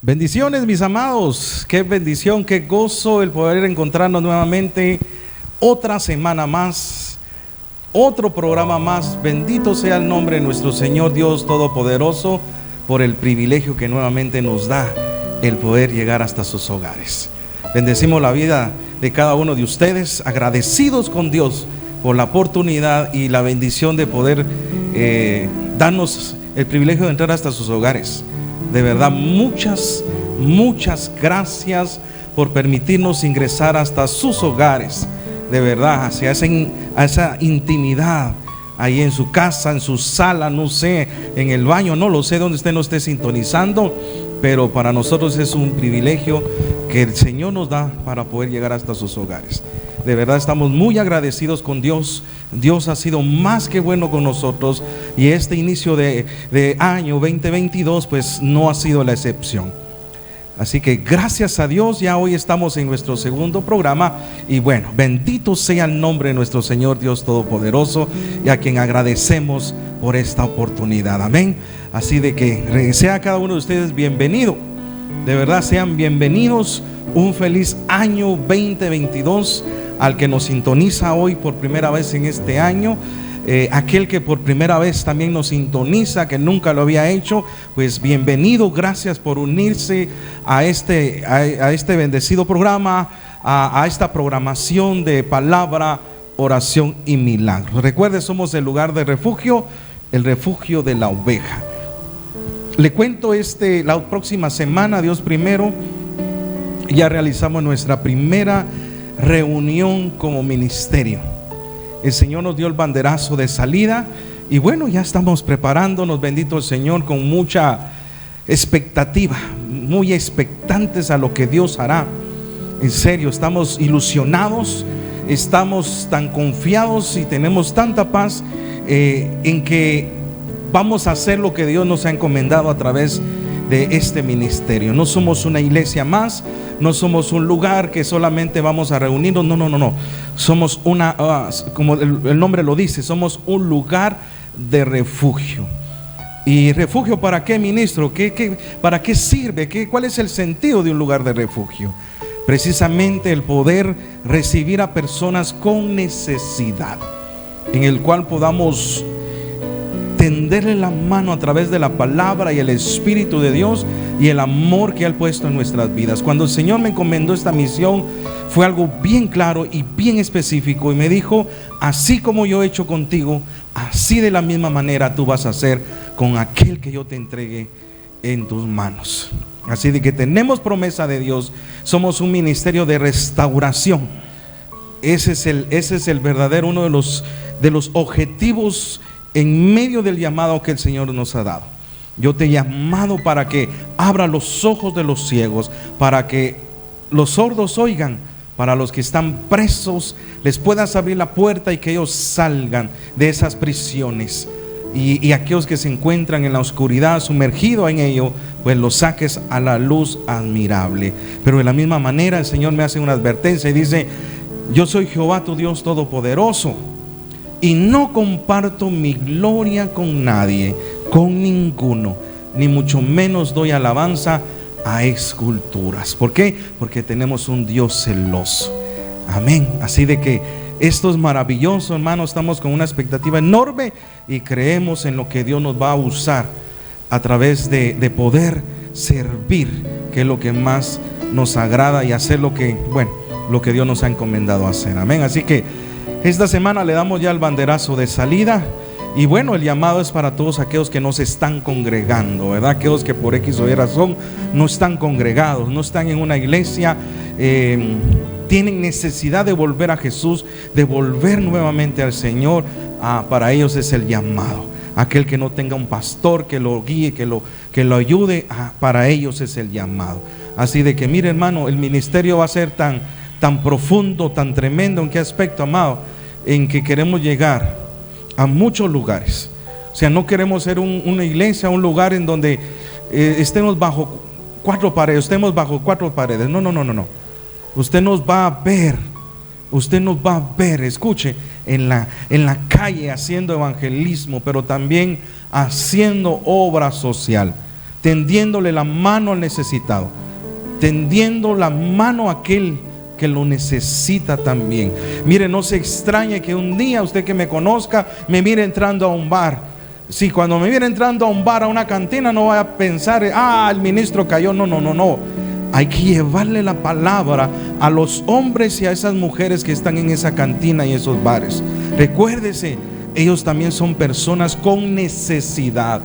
Bendiciones, mis amados, qué bendición, qué gozo el poder encontrarnos nuevamente otra semana más, otro programa más. Bendito sea el nombre de nuestro Señor Dios Todopoderoso por el privilegio que nuevamente nos da el poder llegar hasta sus hogares. Bendecimos la vida de cada uno de ustedes, agradecidos con Dios por la oportunidad y la bendición de poder darnos el privilegio de entrar hasta sus hogares. De verdad, muchas gracias por permitirnos ingresar hasta sus hogares. De verdad, hacia esa intimidad, ahí en su casa, en su sala, no sé, en el baño, no lo sé dónde usted nos esté sintonizando, pero para nosotros es un privilegio que el Señor nos da para poder llegar hasta sus hogares. De verdad estamos muy agradecidos con Dios. Dios ha sido más que bueno con nosotros, y este inicio de año 2022 pues no ha sido la excepción. Así que gracias a Dios, ya hoy estamos en nuestro segundo programa, y bueno, bendito sea el nombre de nuestro Señor Dios Todopoderoso, y a quien agradecemos por esta oportunidad. Amén. Así de que sea cada uno de ustedes bienvenido. De verdad, sean bienvenidos. Un feliz año 2022 al que nos sintoniza hoy por primera vez en este año. Aquel que por primera vez también nos sintoniza, que nunca lo había hecho, pues bienvenido. Gracias por unirse a este bendecido programa, a esta programación de palabra, oración y milagros. Recuerde, somos el lugar de refugio, el refugio de la oveja. Le cuento, la próxima semana, Dios primero, ya realizamos nuestra primera reunión como ministerio. El Señor nos dio el banderazo de salida, y bueno, ya estamos preparándonos, bendito el Señor, con mucha expectativa, muy expectantes a lo que Dios hará. En serio, estamos ilusionados, estamos tan confiados y tenemos tanta paz en que vamos a hacer lo que Dios nos ha encomendado a través de este ministerio. No somos una iglesia más, no somos un lugar que solamente vamos a reunirnos, no. Somos como el nombre lo dice, somos un lugar de refugio. ¿Y refugio para qué, ministro? ¿Para qué sirve? ¿Cuál es el sentido de un lugar de refugio? Precisamente el poder recibir a personas con necesidad, en el cual podamos tenderle la mano a través de la palabra y el Espíritu de Dios y el amor que Él ha puesto en nuestras vidas. Cuando el Señor me encomendó esta misión, fue algo bien claro y bien específico, y me dijo: así como yo he hecho contigo, así de la misma manera tú vas a hacer con aquel que yo te entregue en tus manos. Así de que tenemos promesa de Dios. Somos un ministerio de restauración. Ese es el verdadero, uno de los objetivos en medio del llamado que el Señor nos ha dado. Yo te he llamado para que abra los ojos de los ciegos, para que los sordos oigan, para los que están presos les puedas abrir la puerta y que ellos salgan de esas prisiones, y aquellos que se encuentran en la oscuridad, sumergidos en ello, pues los saques a la luz admirable. Pero de la misma manera el Señor me hace una advertencia y dice: yo soy Jehová tu Dios Todopoderoso, y no comparto mi gloria con nadie, con ninguno, ni mucho menos doy alabanza a esculturas. ¿Por qué? Porque tenemos un Dios celoso. Amén. Así de que esto es maravilloso, hermanos. Estamos con una expectativa enorme y creemos en lo que Dios nos va a usar a través de poder servir, que es lo que más nos agrada, y hacer lo que Dios nos ha encomendado hacer. Amén. Así que esta semana le damos ya el banderazo de salida. Y bueno, el llamado es para todos aquellos que no se están congregando, ¿verdad? Aquellos que por X o Y razón no están congregados, no están en una iglesia, tienen necesidad de volver a Jesús, de volver nuevamente al Señor. Para ellos es el llamado. Aquel que no tenga un pastor que lo guíe, que lo ayude, para ellos es el llamado. Así de que mire, hermano, el ministerio va a ser tan profundo, tan tremendo. ¿En qué aspecto, amado? En que queremos llegar a muchos lugares. O sea, no queremos ser una iglesia, un lugar en donde estemos bajo cuatro paredes. No. Usted nos va a ver, escuche, en la calle haciendo evangelismo, pero también haciendo obra social. tendiéndole la mano al necesitado, tendiendo la mano a aquel que lo necesita también. Mire, no se extrañe que un día usted que me conozca me mire entrando a un bar. Si cuando me mire entrando a un bar, a una cantina, no vaya a pensar, el ministro cayó. No. Hay que llevarle la palabra a los hombres y a esas mujeres que están en esa cantina y esos bares. Recuérdese, ellos también son personas con necesidad.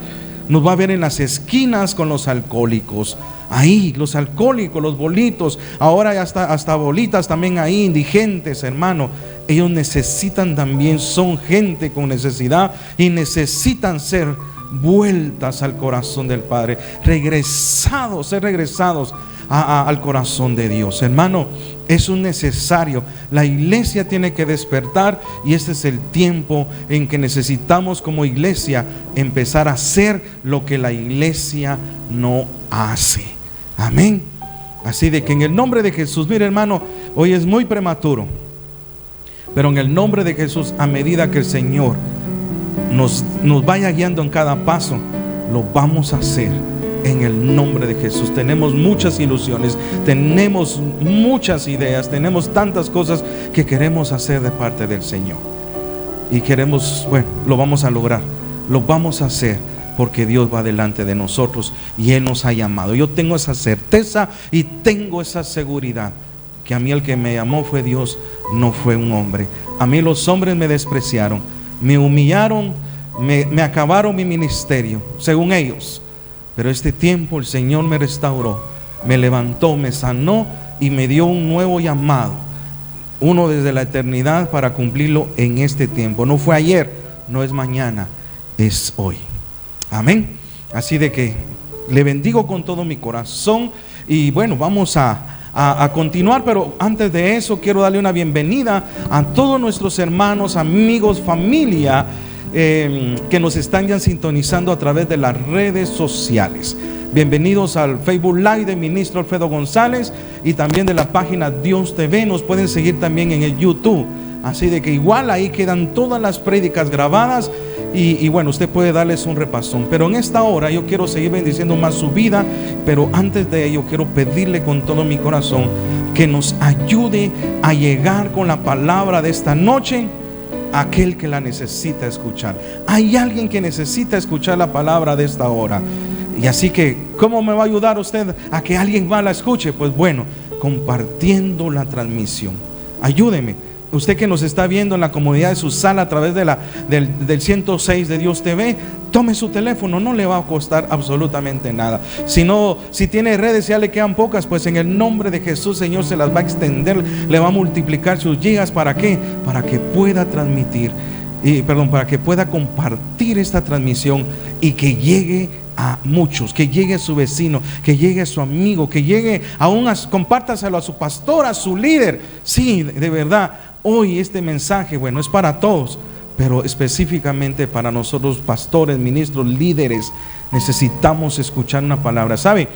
Nos va a ver en las esquinas con los alcohólicos. Ahí, los alcohólicos, los bolitos. Ahora ya hasta bolitas también ahí, indigentes, hermano. Ellos necesitan también, son gente con necesidad y necesitan ser vueltas al corazón del Padre, ser regresados al corazón de Dios. Hermano, eso es necesario. La iglesia tiene que despertar y este es el tiempo en que necesitamos como iglesia empezar a hacer lo que la iglesia no hace. Amén. Así de que en el nombre de Jesús, mire hermano, hoy es muy prematuro, pero en el nombre de Jesús, a medida que el Señor nos vaya guiando en cada paso, lo vamos a hacer. En el nombre de Jesús. Tenemos muchas ilusiones, tenemos muchas ideas, tenemos tantas cosas que queremos hacer de parte del Señor. Y lo vamos a lograr, lo vamos a hacer porque Dios va delante de nosotros y Él nos ha llamado. Yo tengo esa certeza y tengo esa seguridad que a mí el que me llamó fue Dios, no fue un hombre. A mí los hombres me despreciaron, me humillaron, me acabaron mi ministerio, según ellos. Pero este tiempo el Señor me restauró, me levantó, me sanó y me dio un nuevo llamado, uno desde la eternidad para cumplirlo en este tiempo. No fue ayer, no es mañana, es hoy. Amén. Así de que le bendigo con todo mi corazón y bueno, vamos a continuar, pero antes de eso quiero darle una bienvenida a todos nuestros hermanos, amigos, familia que nos están ya sintonizando a través de las redes sociales. Bienvenidos al Facebook Live de Ministro Alfredo González y también de la página Dios TV. Nos pueden seguir también en el YouTube. Así de que igual ahí quedan todas las prédicas grabadas y bueno, usted puede darles un repasón. Pero en esta hora yo quiero seguir bendiciendo más su vida. Pero antes de ello quiero pedirle con todo mi corazón que nos ayude a llegar con la palabra de esta noche a aquel que la necesita escuchar. Hay alguien que necesita escuchar la palabra de esta hora. Y así que, ¿cómo me va a ayudar usted a que alguien más la escuche? Pues bueno, compartiendo la transmisión. Ayúdeme. Usted que nos está viendo en la comodidad de su sala a través del 106 de Dios TV, tome su teléfono, no le va a costar absolutamente nada. Si tiene redes, ya le quedan pocas, pues en el nombre de Jesús, Señor, se las va a extender, le va a multiplicar sus gigas. ¿Para qué? Para que pueda transmitir, para que pueda compartir esta transmisión y que llegue a muchos, que llegue a su vecino, que llegue a su amigo, que llegue compártaselo a su pastor, a su líder. Sí, de verdad, hoy este mensaje, bueno, es para todos, pero específicamente para nosotros pastores, ministros, líderes, necesitamos escuchar una palabra. ¿Sabe?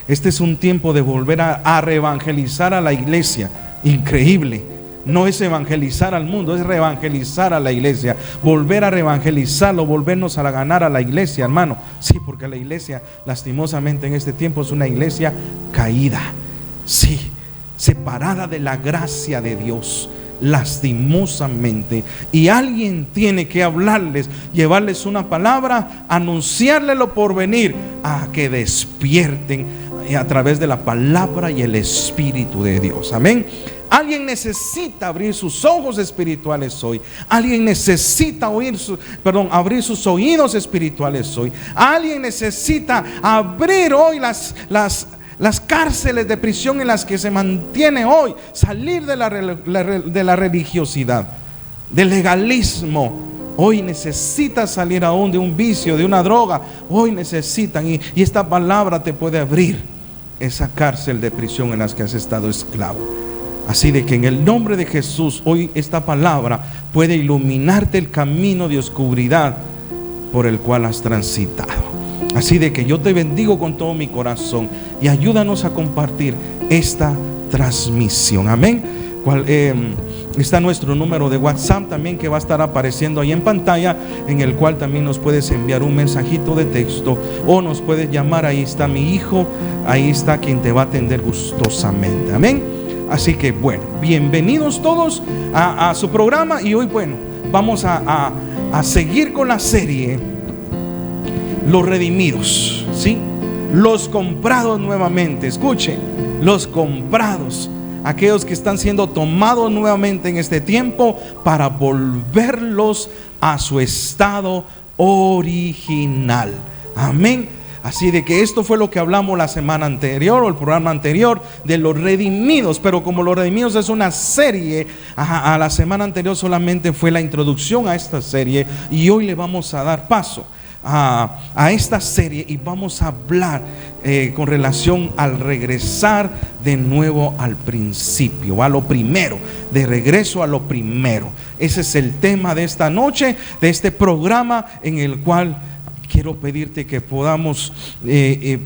Este es un tiempo de volver a reevangelizar a la iglesia. Increíble. No es evangelizar al mundo, es reevangelizar a la iglesia. Volver a reevangelizarlo, volvernos a ganar a la iglesia, hermano. Sí, porque la iglesia, lastimosamente en este tiempo, es una iglesia caída. Sí, separada de la gracia de Dios, lastimosamente. Y alguien tiene que hablarles, llevarles una palabra, anunciarles lo por venir, a que despierten a través de la palabra y el Espíritu de Dios. Amén. Alguien necesita abrir sus ojos espirituales hoy. Alguien necesita abrir sus oídos espirituales hoy. Alguien necesita abrir hoy las cárceles de prisión en las que se mantiene hoy. Salir de la religiosidad, del legalismo. Hoy necesita salir aún de un vicio, de una droga. Hoy necesitan, y esta palabra te puede abrir esa cárcel de prisión en las que has estado esclavo. Así de que en el nombre de Jesús, hoy esta palabra puede iluminarte el camino de oscuridad por el cual has transitado. Así de que yo te bendigo con todo mi corazón y ayúdanos a compartir esta transmisión. Amén. Está nuestro número de WhatsApp también, que va a estar apareciendo ahí en pantalla, en el cual también nos puedes enviar un mensajito de texto o nos puedes llamar. Ahí está mi hijo, ahí está quien te va a atender gustosamente. Amén. Así que bueno, bienvenidos todos a su programa. Y hoy, bueno, vamos a seguir con la serie Los Redimidos, ¿sí? Los comprados nuevamente. Escuchen, los comprados, aquellos que están siendo tomados nuevamente en este tiempo para volverlos a su estado original. Amén. Así de que esto fue lo que hablamos la semana anterior, o el programa anterior, de los redimidos. Pero como los redimidos es una serie, a la semana anterior solamente fue la introducción a esta serie, y hoy le vamos a dar paso a esta serie y vamos a hablar con relación al regresar de nuevo al principio, a lo primero, de regreso a lo primero. Ese es el tema de esta noche, de este programa, en el cual quiero pedirte que podamos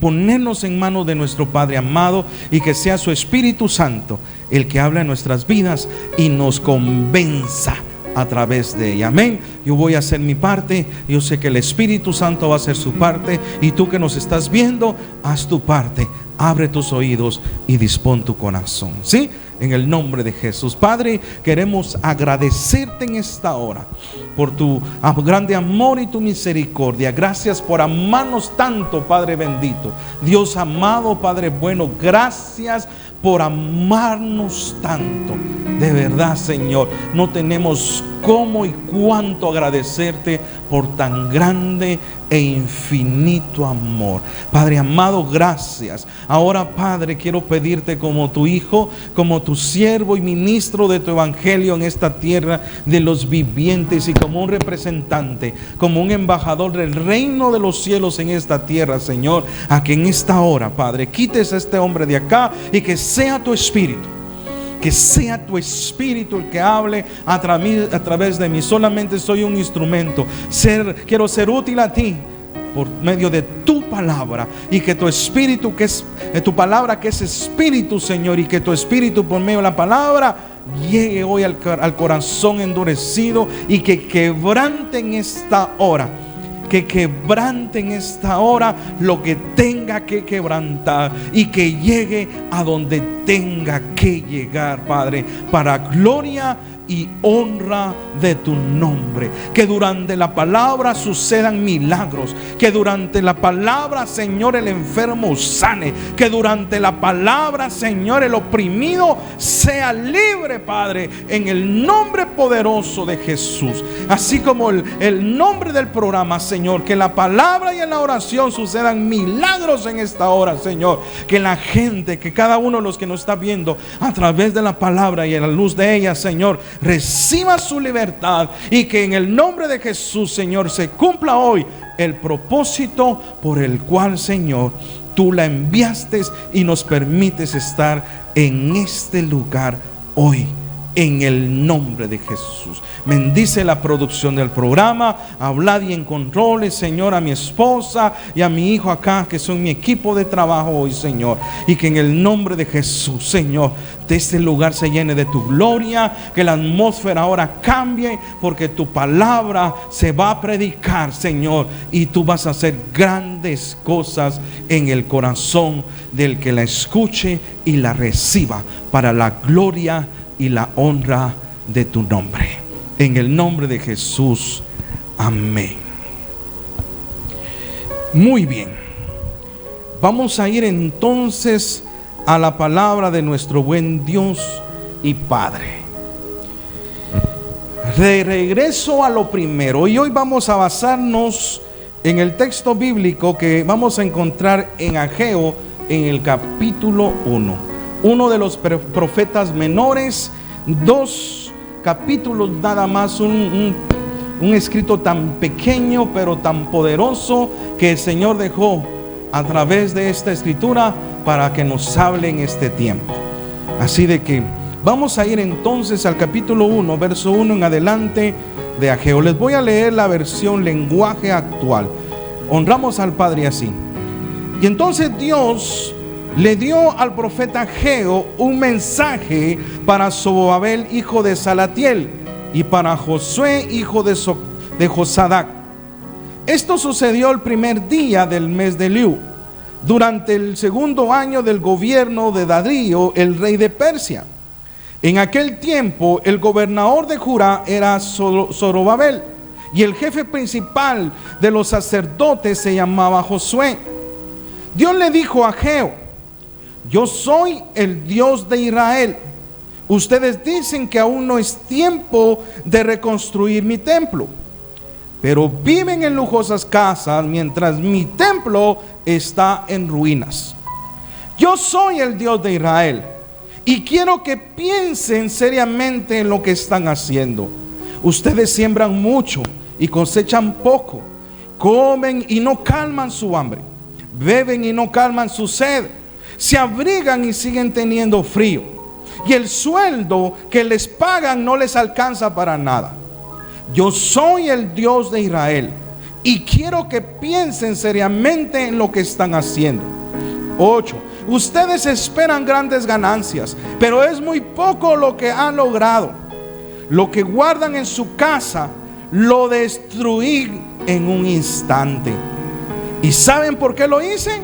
ponernos en manos de nuestro Padre amado, y que sea su Espíritu Santo el que habla en nuestras vidas y nos convenza a través de ella. Amén. Yo voy a hacer mi parte, yo sé que el Espíritu Santo va a hacer su parte, y tú que nos estás viendo, haz tu parte. Abre tus oídos y dispón tu corazón, ¿sí? En el nombre de Jesús. Padre, queremos agradecerte en esta hora por tu grande amor y tu misericordia. Gracias por amarnos tanto, Padre bendito. Dios amado, Padre bueno, gracias por amarnos tanto. De verdad, Señor, no tenemos cómo y cuánto agradecerte por tan grande e infinito amor. Padre amado, gracias. Ahora, Padre, quiero pedirte, como tu hijo, como tu siervo y ministro de tu evangelio en esta tierra de los vivientes, y como un representante, como un embajador del reino de los cielos en esta tierra, Señor, a que en esta hora, Padre, quites a este hombre de acá, y que sea tu Espíritu, que sea tu Espíritu el que hable a través de mí. Solamente soy un instrumento. Quiero ser útil a ti por medio de tu palabra, y que tu Espíritu, que es tu palabra, que es Espíritu, Señor, y que tu Espíritu por medio de la palabra llegue hoy al corazón endurecido, y que quebrante en esta hora. Que quebrante en esta hora lo que tenga que quebrantar, y que llegue a donde tenga que llegar, Padre, para gloria y honra de tu nombre. Que durante la palabra sucedan milagros, que durante la palabra, Señor, el enfermo sane, que durante la palabra, Señor, el oprimido sea libre, Padre, en el nombre poderoso de Jesús. Así como el nombre del programa, Señor, que en la palabra y en la oración sucedan milagros en esta hora, Señor. Que la gente, que cada uno de los que nos está viendo a través de la palabra y a la luz de ella, Señor, reciba su libertad, y que en el nombre de Jesús, Señor, se cumpla hoy el propósito por el cual, Señor, tú la enviaste y nos permites estar en este lugar hoy. En el nombre de Jesús. Bendice la producción del programa. Hablad y en controles, Señor, a mi esposa y a mi hijo acá, que son mi equipo de trabajo hoy, Señor. Y que en el nombre de Jesús, Señor, de este lugar se llene de tu gloria. Que la atmósfera ahora cambie, porque tu palabra se va a predicar, Señor, y tú vas a hacer grandes cosas en el corazón del que la escuche y la reciba, para la gloria y la honra de tu nombre. En el nombre de Jesús, amén. Muy bien, vamos a ir entonces a la palabra de nuestro buen Dios y Padre. De regreso a lo primero, y hoy vamos a basarnos en el texto bíblico que vamos a encontrar en Ageo, en el capítulo 1. Uno de los profetas menores, 2 capítulos nada más, un escrito tan pequeño pero tan poderoso, que el Señor dejó a través de esta escritura para que nos hable en este tiempo. Así de que vamos a ir entonces al capítulo 1, verso 1 en adelante de Ageo. Les voy a leer la versión lenguaje actual. Honramos al Padre así. Y entonces Dios le dio al profeta Ageo un mensaje para Zorobabel, hijo de Salatiel, y para Josué, hijo de Josadac. Esto sucedió el primer día del mes de Liu, durante el segundo año del gobierno de Darío, el rey de Persia. En aquel tiempo, el gobernador de Judá era Zorobabel, y el jefe principal de los sacerdotes se llamaba Josué. Dios le dijo a Ageo: yo soy el Dios de Israel. Ustedes dicen que aún no es tiempo de reconstruir mi templo, pero viven en lujosas casas mientras mi templo está en ruinas. Yo soy el Dios de Israel y quiero que piensen seriamente en lo que están haciendo. Ustedes siembran mucho y cosechan poco, comen y no calman su hambre, beben y no calman su sed, se abrigan y siguen teniendo frío, y el sueldo que les pagan no les alcanza para nada. Yo soy el Dios de Israel y quiero que piensen seriamente en lo que están haciendo. 8. Ustedes esperan grandes ganancias, pero es muy poco lo que han logrado. Lo que guardan en su casa lo destruí en un instante. ¿Y saben por qué lo hice?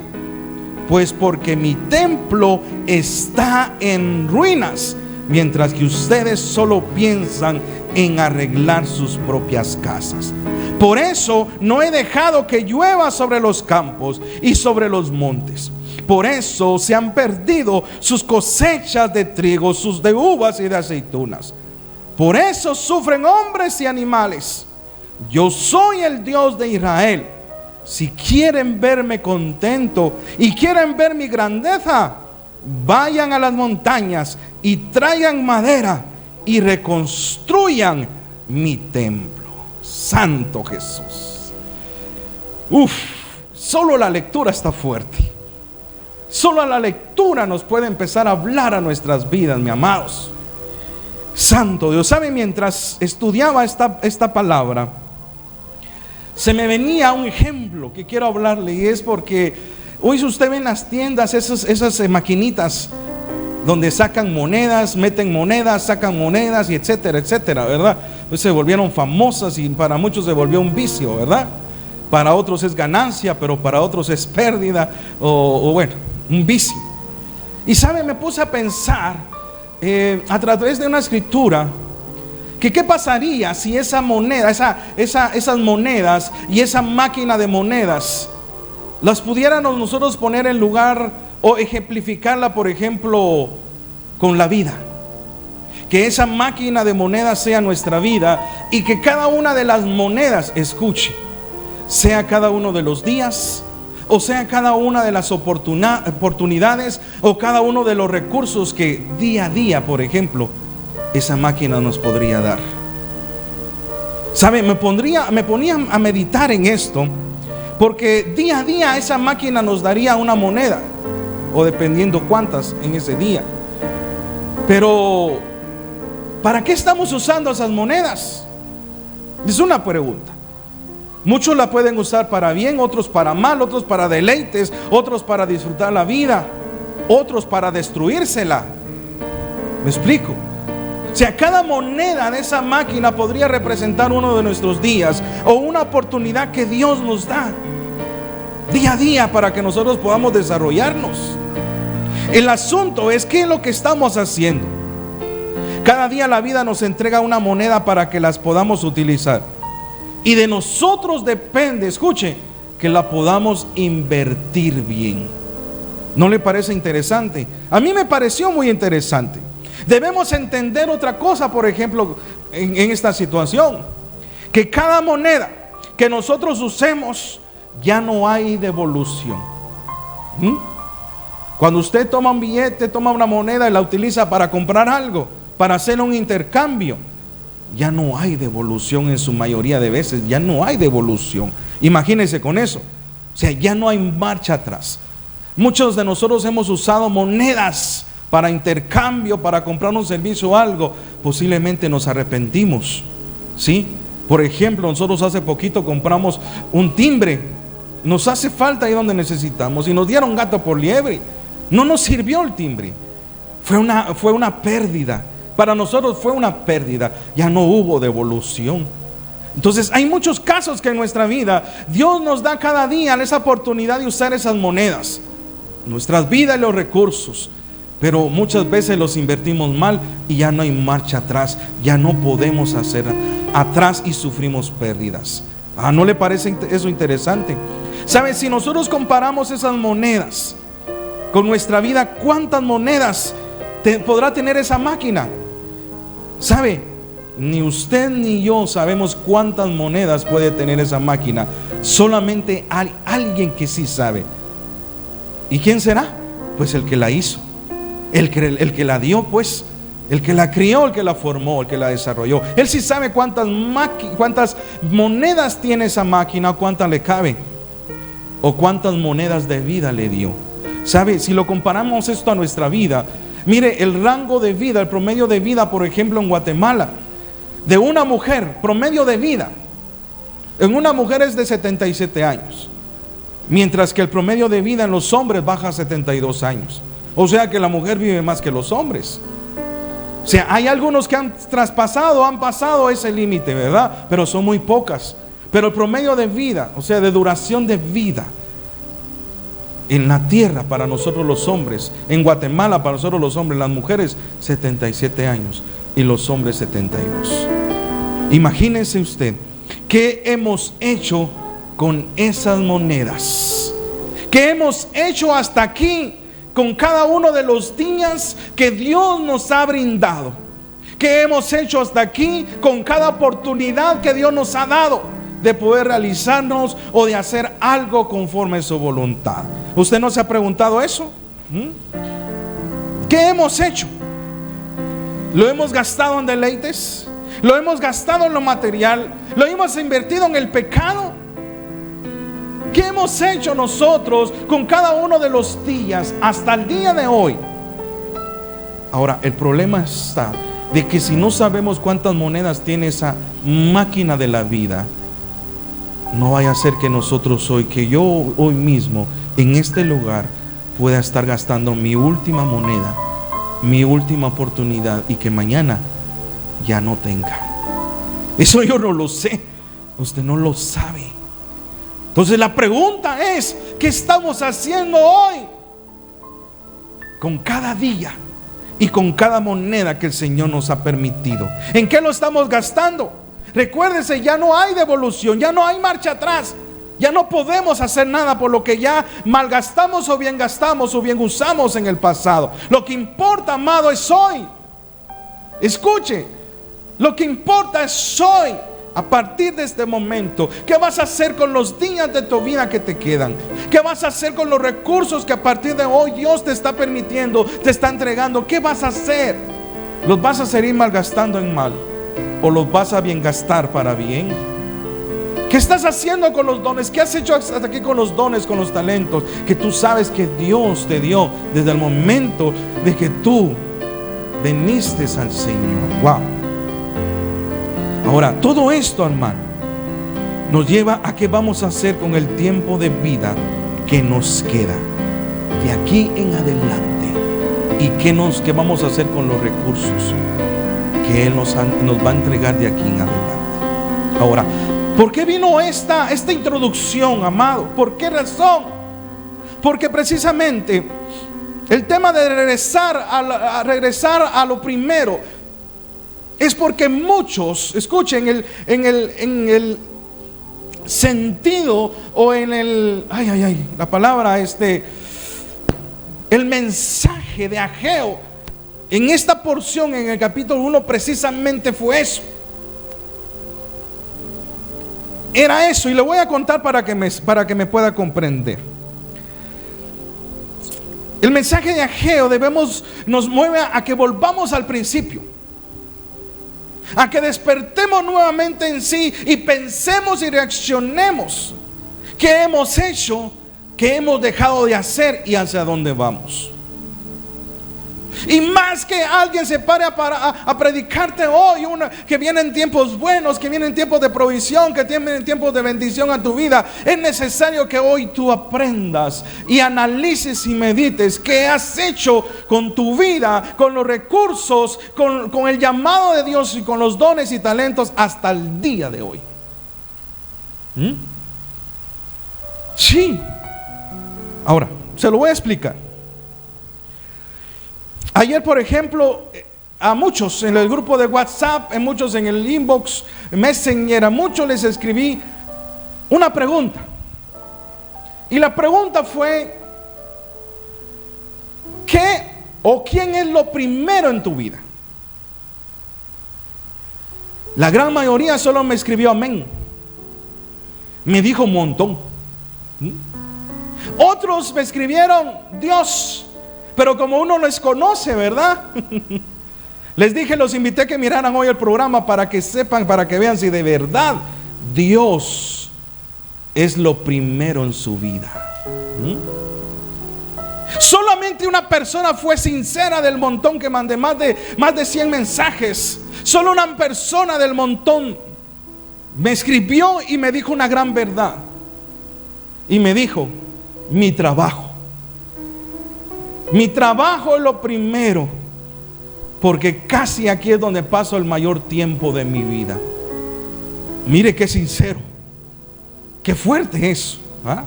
Pues porque mi templo está en ruinas, mientras que ustedes solo piensan en arreglar sus propias casas. Por eso no he dejado que llueva sobre los campos y sobre los montes. Por eso se han perdido sus cosechas de trigo, sus de uvas y de aceitunas. Por eso sufren hombres y animales. Yo soy el Dios de Israel. Si quieren verme contento y quieren ver mi grandeza, vayan a las montañas y traigan madera y reconstruyan mi templo. Santo Jesús. Solo la lectura está fuerte. Solo la lectura nos puede empezar a hablar a nuestras vidas, mis amados. Santo Dios. ¿Sabe? Mientras estudiaba esta palabra, se me venía un ejemplo que quiero hablarle, y es porque hoy usted ve en las tiendas esas maquinitas donde sacan monedas, meten monedas, sacan monedas y etcétera, etcétera, ¿verdad? Pues se volvieron famosas y para muchos se volvió un vicio, ¿verdad? Para otros es ganancia, pero para otros es pérdida o bueno, un vicio. Y sabe, me puse a pensar a través de una escritura que qué pasaría si esa moneda, esas monedas y esa máquina de monedas las pudiéramos nosotros poner en lugar o ejemplificarla, por ejemplo, con la vida. Que esa máquina de monedas sea nuestra vida y que cada una de las monedas, escuche, sea cada uno de los días, o sea cada una de las oportunidades, o cada uno de los recursos que día a día, por ejemplo, esa máquina nos podría dar. ¿Sabe? Me ponía a meditar en esto, porque día a día esa máquina nos daría una moneda, o dependiendo cuántas en ese día. Pero ¿para qué estamos usando esas monedas? Es una pregunta. Muchos la pueden usar para bien, otros para mal, otros para deleites, otros para disfrutar la vida, otros para destruírsela. ¿Me explico? O sea, cada moneda de esa máquina podría representar uno de nuestros días o una oportunidad que Dios nos da día a día para que nosotros podamos desarrollarnos. El asunto es qué es lo que estamos haciendo. Cada día la vida nos entrega una moneda para que las podamos utilizar. Y de nosotros depende, escuche, que la podamos invertir bien. ¿No le parece interesante? A mí me pareció muy interesante. Debemos entender otra cosa, por ejemplo, en esta situación, que cada moneda que nosotros usemos ya no hay devolución. Cuando usted toma un billete, toma una moneda y la utiliza para comprar algo, para hacer un intercambio, ya no hay devolución en su mayoría de veces, ya no hay devolución. Imagínense con eso. O sea, ya no hay marcha atrás. Muchos de nosotros hemos usado monedas para intercambio, para comprar un servicio o algo. Posiblemente nos arrepentimos, ¿sí? Por ejemplo, nosotros hace poquito compramos un timbre. Nos hace falta ahí donde necesitamos y nos dieron gato por liebre. No nos sirvió el timbre. Fue una pérdida. Para nosotros fue una pérdida. Ya no hubo devolución. Entonces hay muchos casos que en nuestra vida Dios nos da cada día esa oportunidad de usar esas monedas, nuestras vidas y los recursos, pero muchas veces los invertimos mal y ya no hay marcha atrás. Ya no podemos hacer atrás y sufrimos pérdidas. ¿No le parece eso interesante? ¿Sabe? Si nosotros comparamos esas monedas con nuestra vida, ¿cuántas monedas podrá tener esa máquina? ¿Sabe? Ni usted ni yo sabemos cuántas monedas puede tener esa máquina. Solamente hay alguien que sí sabe. ¿Y quién será? Pues el que la hizo, el que la dio, pues, el que la crió, el que la formó, el que la desarrolló. Él sí sabe cuántas monedas tiene esa máquina, cuántas le caben, o cuántas monedas de vida le dio. ¿Sabe? Si lo comparamos esto a nuestra vida, mire el rango de vida, el promedio de vida, por ejemplo, en Guatemala, de una mujer, promedio de vida en una mujer es de 77 años, mientras que el promedio de vida en los hombres baja a 72 años. O sea que la mujer vive más que los hombres. O sea, hay algunos que han pasado ese límite, ¿verdad? Pero son muy pocas. Pero el promedio de vida, o sea, de duración de vida en la tierra para nosotros los hombres, en Guatemala para nosotros los hombres, las mujeres 77 años y los hombres 72. Imagínense usted, ¿qué hemos hecho con esas monedas? ¿Qué hemos hecho hasta aquí con cada uno de los días que Dios nos ha brindado? ¿Qué hemos hecho hasta aquí con cada oportunidad que Dios nos ha dado de poder realizarnos o de hacer algo conforme a su voluntad? ¿Usted no se ha preguntado eso? ¿Qué hemos hecho? ¿Lo hemos gastado en deleites? ¿Lo hemos gastado en lo material? ¿Lo hemos invertido en el pecado? ¿Qué hemos hecho nosotros con cada uno de los días hasta el día de hoy? Ahora, el problema está de que si no sabemos cuántas monedas tiene esa máquina de la vida, no vaya a ser que nosotros hoy, que yo hoy mismo en este lugar pueda estar gastando mi última moneda, mi última oportunidad, y que mañana ya no tenga. Eso yo no lo sé, usted no lo sabe. Entonces la pregunta es, ¿qué estamos haciendo hoy con cada día y con cada moneda que el Señor nos ha permitido? ¿En qué lo estamos gastando? Recuérdese, ya no hay devolución, ya no hay marcha atrás. Ya no podemos hacer nada por lo que ya malgastamos o bien gastamos o bien usamos en el pasado. Lo que importa, amado, es hoy. Escuche, lo que importa es hoy. A partir de este momento, ¿qué vas a hacer con los días de tu vida que te quedan? ¿Qué vas a hacer con los recursos que a partir de hoy Dios te está permitiendo, te está entregando? ¿Qué vas a hacer? ¿Los vas a seguir malgastando en mal o los vas a bien gastar para bien? ¿Qué estás haciendo con los dones? ¿Qué has hecho hasta aquí con los dones, con los talentos que tú sabes que Dios te dio desde el momento de que tú viniste al Señor? Wow. Ahora, todo esto, hermano, nos lleva a qué vamos a hacer con el tiempo de vida que nos queda de aquí en adelante, y qué vamos a hacer con los recursos que Él nos va a entregar de aquí en adelante. Ahora, ¿por qué vino esta introducción, amado? ¿Por qué razón? Porque precisamente el tema de regresar a lo primero es porque muchos, escuchen, en el sentido o en el, la palabra, el mensaje de Ageo en esta porción, en el capítulo 1, precisamente fue eso. Era eso, y le voy a contar para que me pueda comprender. El mensaje de Ageo nos mueve a que volvamos al principio, a que despertemos nuevamente en sí y pensemos y reaccionemos. ¿Qué hemos hecho? ¿Qué hemos dejado de hacer? ¿Y hacia dónde vamos? Y más que alguien se pare a predicarte hoy, que vienen tiempos buenos, que vienen tiempos de provisión, que vienen tiempos de bendición a tu vida, es necesario que hoy tú aprendas y analices y medites qué has hecho con tu vida, con los recursos, con el llamado de Dios y con los dones y talentos hasta el día de hoy. Sí. Ahora, se lo voy a explicar. Ayer, por ejemplo, a muchos en el grupo de WhatsApp, a muchos en el inbox, Messenger, a muchos les escribí una pregunta. Y la pregunta fue: ¿qué o quién es lo primero en tu vida? La gran mayoría solo me escribió amén. Me dijo un montón. Otros me escribieron Dios. Pero como uno les conoce, ¿verdad? Les dije, los invité a que miraran hoy el programa para que sepan, para que vean si de verdad Dios es lo primero en su vida. Solamente una persona fue sincera del montón que mandé, más de 100 mensajes. Solo una persona del montón me escribió y me dijo una gran verdad. Y me dijo: mi trabajo. Mi trabajo es lo primero, porque casi aquí es donde paso el mayor tiempo de mi vida. Mire qué sincero, qué fuerte eso, ¿ah?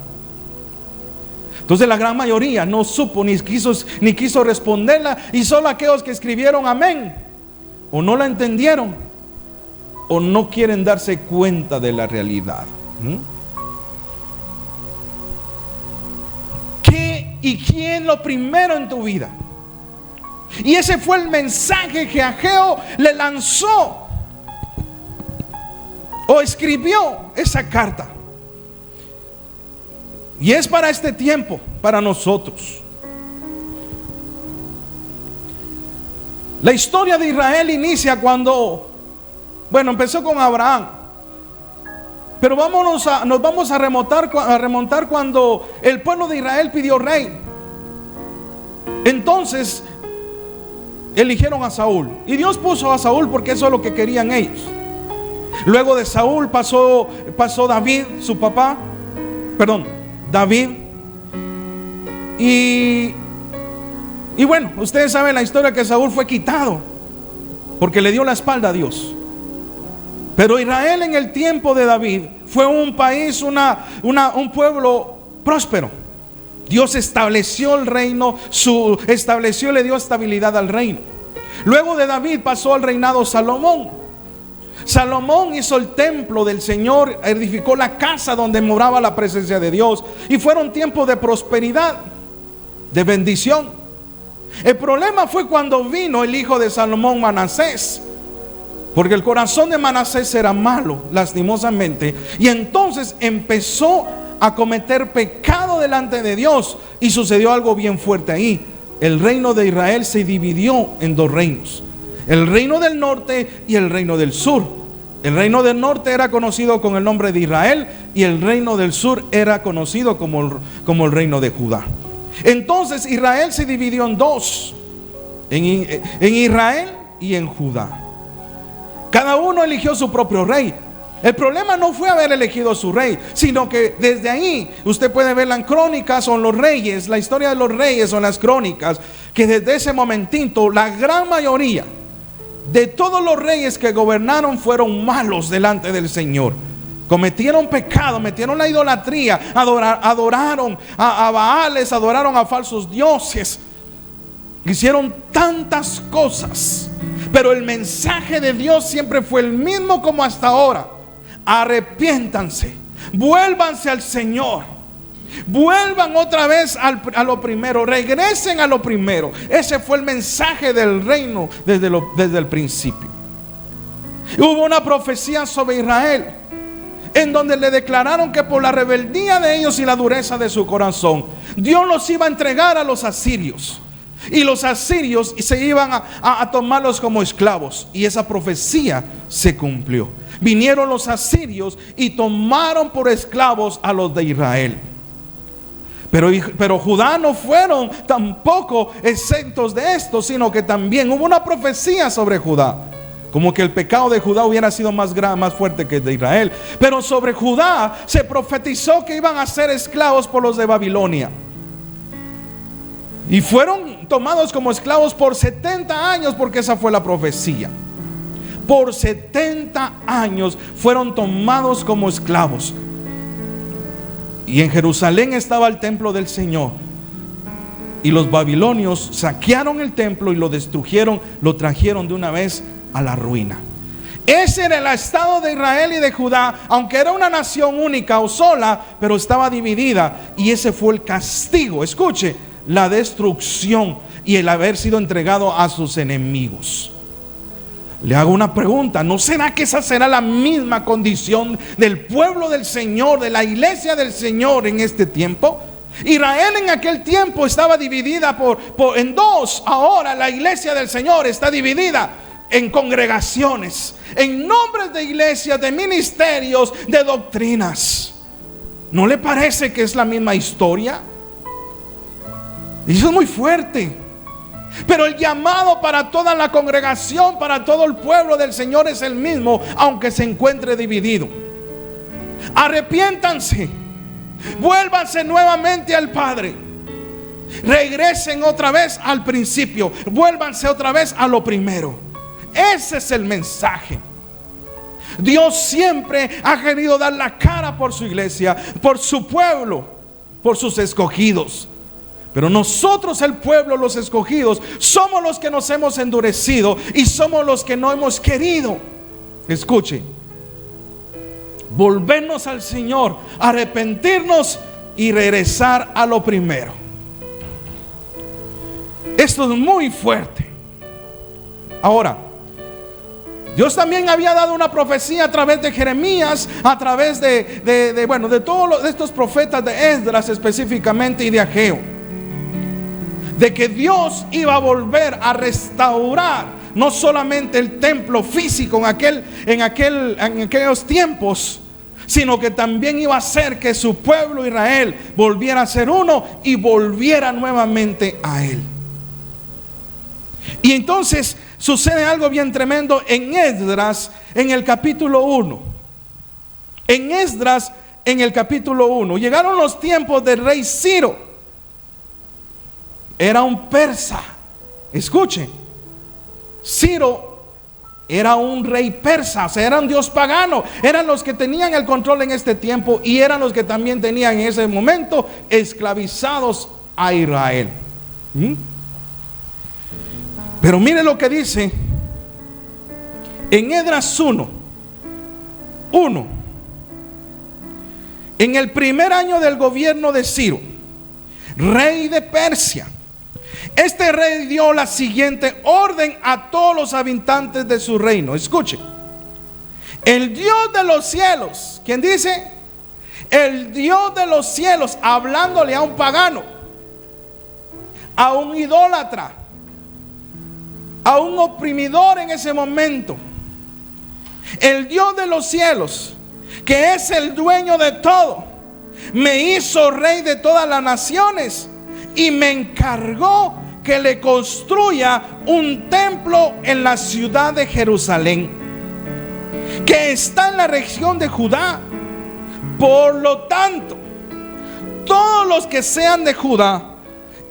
Entonces la gran mayoría no supo ni quiso responderla, y solo aquellos que escribieron amén o no la entendieron o no quieren darse cuenta de la realidad. ¿Qué y quién lo primero en tu vida? Y ese fue el mensaje que Ageo le lanzó o escribió esa carta. Y es para este tiempo, para nosotros. La historia de Israel inicia cuando, empezó con Abraham. Pero nos vamos a remontar cuando el pueblo de Israel pidió rey. Entonces eligieron a Saúl, y Dios puso a Saúl porque eso es lo que querían ellos. Luego de Saúl pasó David, su papá, David. Y ustedes saben la historia, que Saúl fue quitado porque le dio la espalda a Dios. Pero Israel en el tiempo de David fue un país, un pueblo próspero. Dios estableció el reino, le dio estabilidad al reino. Luego de David pasó al reinado Salomón. Salomón hizo el templo del Señor, edificó la casa donde moraba la presencia de Dios, y fueron tiempos de prosperidad, de bendición. El problema fue cuando vino el hijo de Salomón, Manasés, porque el corazón de Manasés era malo, lastimosamente, y entonces empezó a cometer pecado delante de Dios, y sucedió algo bien fuerte ahí. El reino de Israel se dividió en dos reinos: el reino del norte y el reino del sur. El reino del norte era conocido con el nombre de Israel, y el reino del sur era conocido como el reino de Judá. Entonces Israel se dividió en dos, en Israel y en Judá. Cada uno eligió su propio rey. El problema no fue haber elegido su rey, sino que desde ahí usted puede ver las crónicas o los reyes, la historia de los reyes o las crónicas, que desde ese momentito la gran mayoría de todos los reyes que gobernaron fueron malos delante del Señor. Cometieron pecado, metieron la idolatría, adoraron a Baales, adoraron a falsos dioses, hicieron tantas cosas. Pero el mensaje de Dios siempre fue el mismo como hasta ahora: arrepiéntanse, vuélvanse al Señor, vuelvan otra vez a lo primero, regresen a lo primero. Ese fue el mensaje del reino desde el principio. Hubo una profecía sobre Israel en donde le declararon que por la rebeldía de ellos y la dureza de su corazón, Dios los iba a entregar a los asirios, y los asirios se iban a tomarlos como esclavos. Y esa profecía se cumplió. Vinieron los asirios y tomaron por esclavos a los de Israel. Pero Judá no fueron tampoco exentos de esto, sino que también hubo una profecía sobre Judá, como que el pecado de Judá hubiera sido más fuerte que el de Israel. Pero sobre Judá se profetizó que iban a ser esclavos por los de Babilonia. Y fueron tomados como esclavos por 70 años, porque esa fue la profecía. Por 70 años fueron tomados como esclavos. Y en Jerusalén estaba el templo del Señor. Y los babilonios saquearon el templo y lo destruyeron, lo trajeron de una vez a la ruina. Ese era el estado de Israel y de Judá, aunque era una nación única o sola, pero estaba dividida. Y ese fue el castigo, escuche, la destrucción y el haber sido entregado a sus enemigos. Le hago una pregunta: ¿no será que esa será la misma condición del pueblo del Señor, de la iglesia del Señor en este tiempo? Israel en aquel tiempo estaba dividida en dos. Ahora la iglesia del Señor está dividida en congregaciones, en nombres de iglesias, de ministerios, de doctrinas. ¿No le parece que es la misma historia? Y eso es muy fuerte. Pero el llamado para toda la congregación, para todo el pueblo del Señor es el mismo, aunque se encuentre dividido. Arrepiéntanse, vuélvanse nuevamente al Padre, regresen otra vez al principio, vuélvanse otra vez a lo primero. Ese es el mensaje. Dios siempre ha querido dar la cara por su iglesia, por su pueblo, por sus escogidos. Pero nosotros, el pueblo, los escogidos, somos los que nos hemos endurecido y somos los que no hemos querido, escuche, volvernos al Señor, arrepentirnos y regresar a lo primero. Esto es muy fuerte. Ahora, Dios también había dado una profecía a través de Jeremías, a través de todos estos profetas, de Esdras específicamente y de Ageo, de que Dios iba a volver a restaurar no solamente el templo físico en aquellos tiempos, sino que también iba a hacer que su pueblo Israel volviera a ser uno y volviera nuevamente a Él. Y entonces sucede algo bien tremendo en Esdras, en el capítulo 1. En Esdras, en el capítulo 1, llegaron los tiempos del rey Ciro. Era un persa. Escuchen, Ciro era un rey persa, o sea, era un dios pagano. Eran los que tenían el control en este tiempo y eran los que también tenían en ese momento esclavizados a Israel. Pero mire lo que dice en Esdras 1. En el primer año del gobierno de Ciro, rey de Persia, este rey dio la siguiente orden a todos los habitantes de su reino. Escuchen: el Dios de los cielos, ¿quién dice? El Dios de los cielos, hablándole a un pagano, a un idólatra, a un oprimidor en ese momento. El Dios de los cielos, que es el dueño de todo, me hizo rey de todas las naciones y me encargó que le construya un templo en la ciudad de Jerusalén, que está en la región de Judá. Por lo tanto, todos los que sean de Judá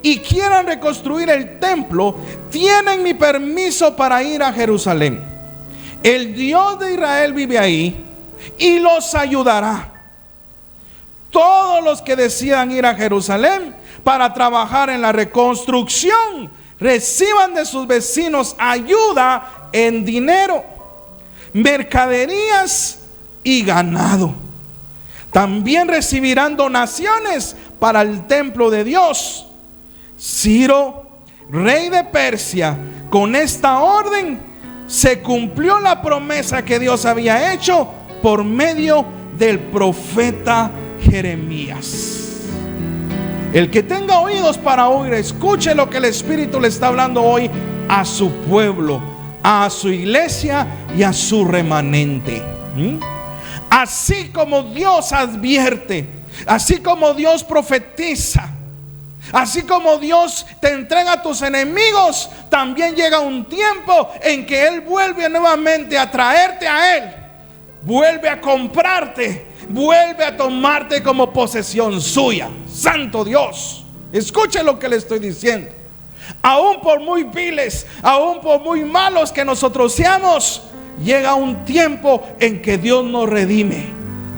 y quieran reconstruir el templo tienen mi permiso para ir a Jerusalén. El Dios de Israel vive ahí y los ayudará. Todos los que decidan ir a Jerusalén para trabajar en la reconstrucción reciban de sus vecinos ayuda en dinero, mercaderías y ganado. También recibirán donaciones para el templo de Dios. Ciro, rey de Persia, con esta orden se cumplió la promesa que Dios había hecho por medio del profeta Jeremías. El que tenga oídos para oír, escuche lo que el Espíritu le está hablando hoy a su pueblo, a su iglesia y a su remanente. Así como Dios advierte, así como Dios profetiza Así como Dios te entrega a tus enemigos, también llega un tiempo en que Él vuelve nuevamente a traerte a Él. Vuelve a comprarte, vuelve a tomarte como posesión suya. Santo Dios, escuche lo que le estoy diciendo. Aún por muy viles, aún por muy malos que nosotros seamos, llega un tiempo en que Dios nos redime.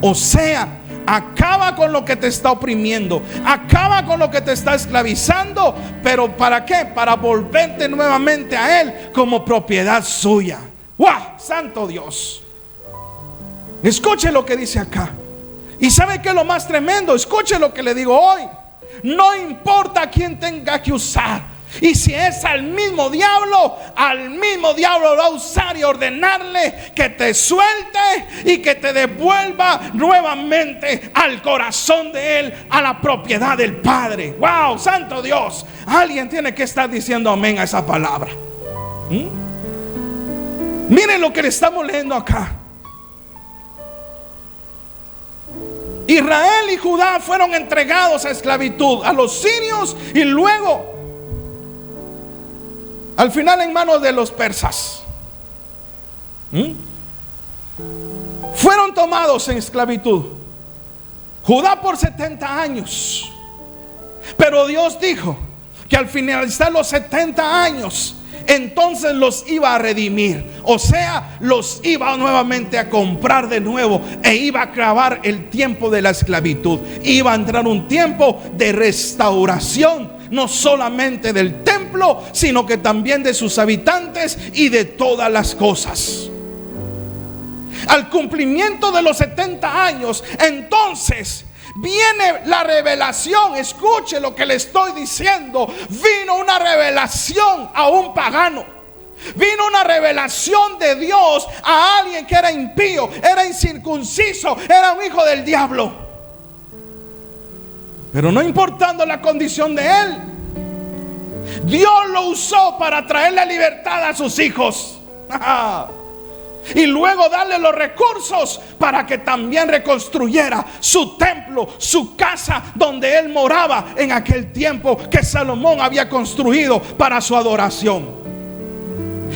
O sea, acaba con lo que te está oprimiendo, acaba con lo que te está esclavizando. ¿Pero para qué? Para volverte nuevamente a Él como propiedad suya. ¡Wow! Santo Dios. Escuche lo que dice acá. ¿Y sabe qué es lo más tremendo? Escuche lo que le digo hoy. No importa a quién tenga que usar. Y si es al mismo diablo lo va a usar y ordenarle que te suelte y que te devuelva nuevamente al corazón de Él, a la propiedad del Padre. ¡Wow! Santo Dios. Alguien tiene que estar diciendo amén a esa palabra. Miren lo que le estamos leyendo acá. Israel y Judá fueron entregados a esclavitud a los sirios y luego al final en manos de los persas. Fueron tomados en esclavitud. Judá por 70 años. Pero Dios dijo que al finalizar los 70 años, entonces los iba a redimir. O sea, los iba nuevamente a comprar de nuevo e iba a acabar el tiempo de la esclavitud. Iba a entrar un tiempo de restauración, no solamente del templo, sino que también de sus habitantes y de todas las cosas. Al cumplimiento de los 70 años, entonces viene la revelación. Escuche lo que le estoy diciendo. Vino una revelación a un pagano. Vino una revelación de Dios a alguien que era impío, era incircunciso, era un hijo del diablo. Pero no importando la condición de él, Dios lo usó para traer la libertad a sus hijos. Y luego darle los recursos para que también reconstruyera su templo, su casa donde él moraba en aquel tiempo que Salomón había construido para su adoración.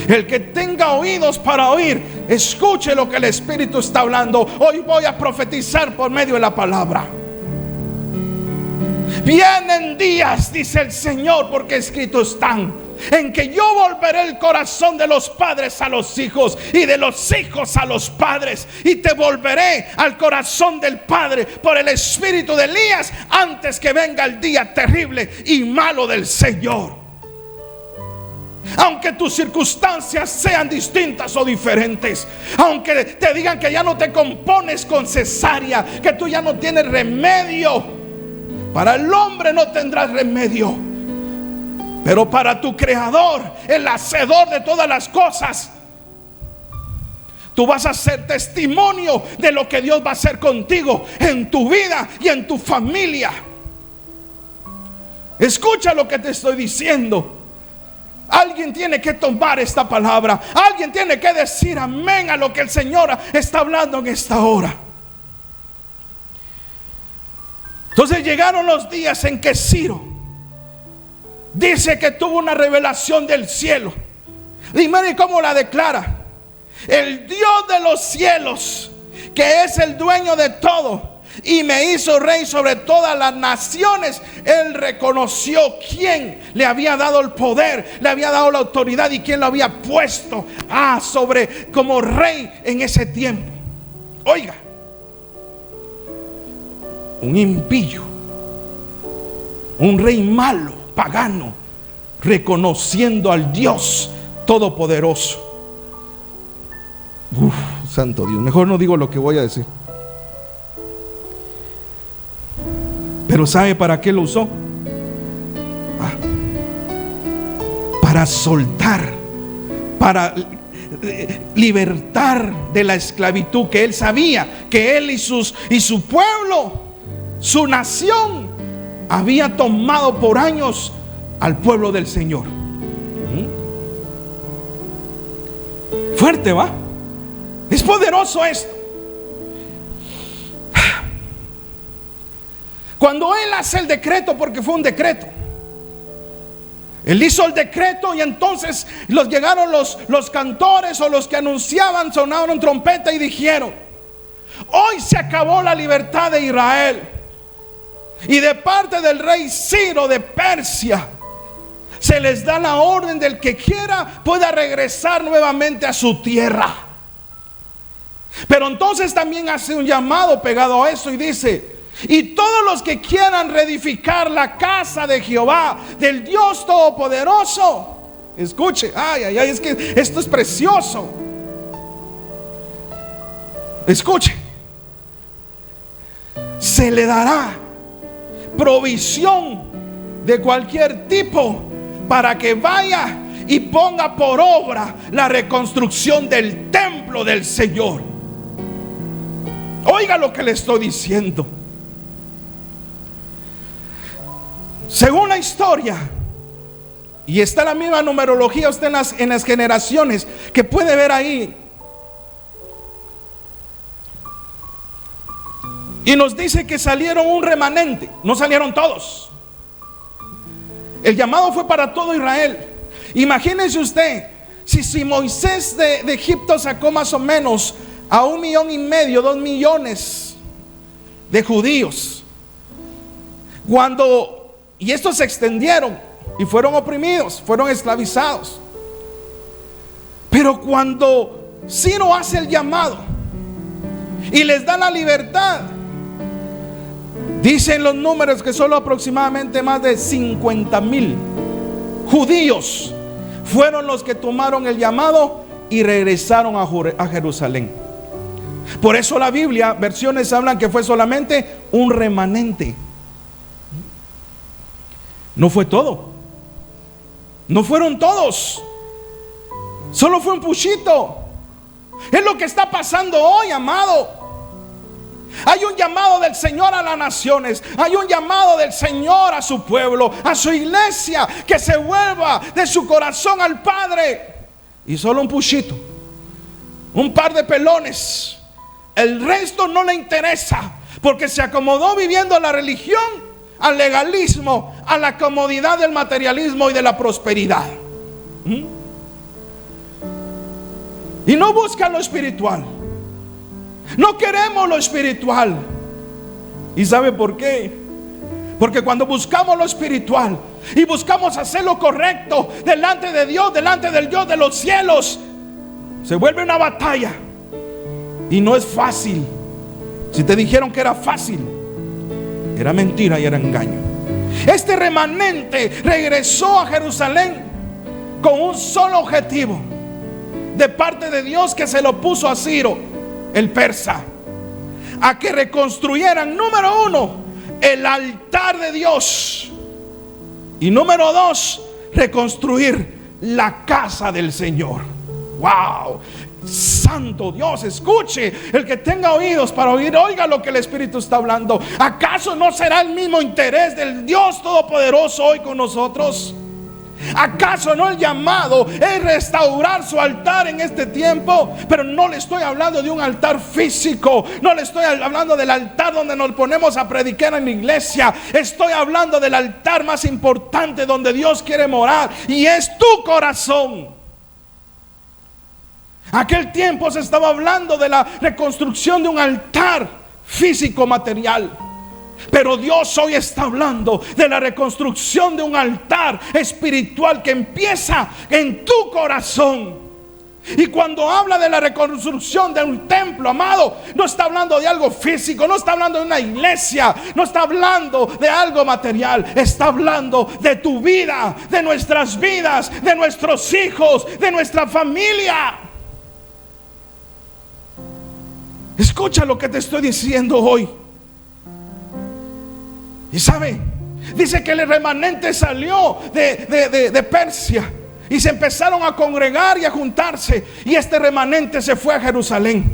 El que tenga oídos para oír, escuche lo que el Espíritu está hablando. Hoy voy a profetizar por medio de la palabra. Vienen días, dice el Señor, porque escritos están, en que yo volveré el corazón de los padres a los hijos y de los hijos a los padres, y te volveré al corazón del Padre por el espíritu de Elías, antes que venga el día terrible y malo del Señor. Aunque tus circunstancias sean distintas o diferentes, aunque te digan que ya no te compones con cesárea, que tú ya no tienes remedio, para el hombre no tendrás remedio, pero para tu Creador, el hacedor de todas las cosas, tú vas a ser testimonio de lo que Dios va a hacer contigo, en tu vida y en tu familia. Escucha lo que te estoy diciendo. Alguien tiene que tomar esta palabra. Alguien tiene que decir amén a lo que el Señor está hablando en esta hora. Entonces llegaron los días en que Ciro dice que tuvo una revelación del cielo. Y miren cómo la declara: el Dios de los cielos, que es el dueño de todo, y me hizo rey sobre todas las naciones. Él reconoció quién le había dado el poder, le había dado la autoridad y quién lo había puesto sobre como rey en ese tiempo. Oiga, un impío, un rey malo, pagano, reconociendo al Dios todopoderoso. Santo Dios, mejor no digo lo que voy a decir. Pero ¿sabe para qué lo usó? Para soltar, para libertar de la esclavitud que él sabía que él y su pueblo, su nación, había tomado por años al pueblo del Señor. Fuerte, ¿va? Es poderoso esto. Cuando él hace el decreto, porque fue un decreto, Él hizo el decreto y entonces llegaron los cantores o los que anunciaban, sonaron trompeta y dijeron: hoy se acabó la libertad de Israel. Y de parte del rey Ciro de Persia se les da la orden del que quiera pueda regresar nuevamente a su tierra. Pero entonces también hace un llamado pegado a eso y dice: y todos los que quieran reedificar la casa de Jehová, del Dios Todopoderoso. Escuche, ay, ay, ay, es que esto es precioso. Escuche: se le dará provisión de cualquier tipo para que vaya y ponga por obra la reconstrucción del templo del Señor. Oiga lo que le estoy diciendo. Según la historia, y está la misma numerología usted en las generaciones que puede ver ahí, y nos dice que salieron un remanente, no salieron todos. El llamado fue para todo Israel. Imagínese usted, si Moisés de Egipto sacó más o menos a 1,5 millones, 2 millones de judíos, y estos se extendieron y fueron oprimidos, fueron esclavizados. Pero cuando Ciro hace el llamado y les da la libertad, dicen los números que solo aproximadamente más de 50,000 judíos fueron los que tomaron el llamado y regresaron a Jerusalén. Por eso la Biblia, versiones hablan que fue solamente un remanente. No fue todo. No fueron todos. Solo fue un puchito. Es lo que está pasando hoy, amado. Hay un llamado del Señor a las naciones. Hay un llamado del Señor a su pueblo, a su iglesia, que se vuelva de su corazón al Padre. Y solo un puchito, un par de pelones. El resto no le interesa, porque se acomodó viviendo la religión, al legalismo, a la comodidad del materialismo y de la prosperidad. Y no buscan lo espiritual. No queremos lo espiritual. ¿Y sabe por qué? Porque cuando buscamos lo espiritual y buscamos hacer lo correcto delante de Dios, delante del Dios de los cielos, se vuelve una batalla. Y no es fácil. Si te dijeron que era fácil, era mentira y era engaño. Este remanente regresó a Jerusalén con un solo objetivo de parte de Dios, que se lo puso a Ciro, el persa, a que reconstruyeran, número 1, el altar de Dios, y número 2, reconstruir la casa del Señor. ¡Wow! Santo Dios, escuche. El que tenga oídos para oír, oiga lo que el Espíritu está hablando. ¿Acaso no será el mismo interés del Dios Todopoderoso hoy con nosotros? ¿Acaso no el llamado es restaurar su altar en este tiempo? Pero no le estoy hablando de un altar físico. No le estoy hablando del altar donde nos ponemos a predicar en la iglesia. Estoy hablando del altar más importante donde Dios quiere morar, y es tu corazón. Aquel tiempo se estaba hablando de la reconstrucción de un altar físico material, pero Dios hoy está hablando de la reconstrucción de un altar espiritual que empieza en tu corazón. Y cuando habla de la reconstrucción de un templo, amado, no está hablando de algo físico, no está hablando de una iglesia, no está hablando de algo material. Está hablando de tu vida, de nuestras vidas, de nuestros hijos, de nuestra familia. Escucha lo que te estoy diciendo hoy. Y sabe, dice que el remanente salió de Persia y se empezaron a congregar y a juntarse. Y este remanente se fue a Jerusalén.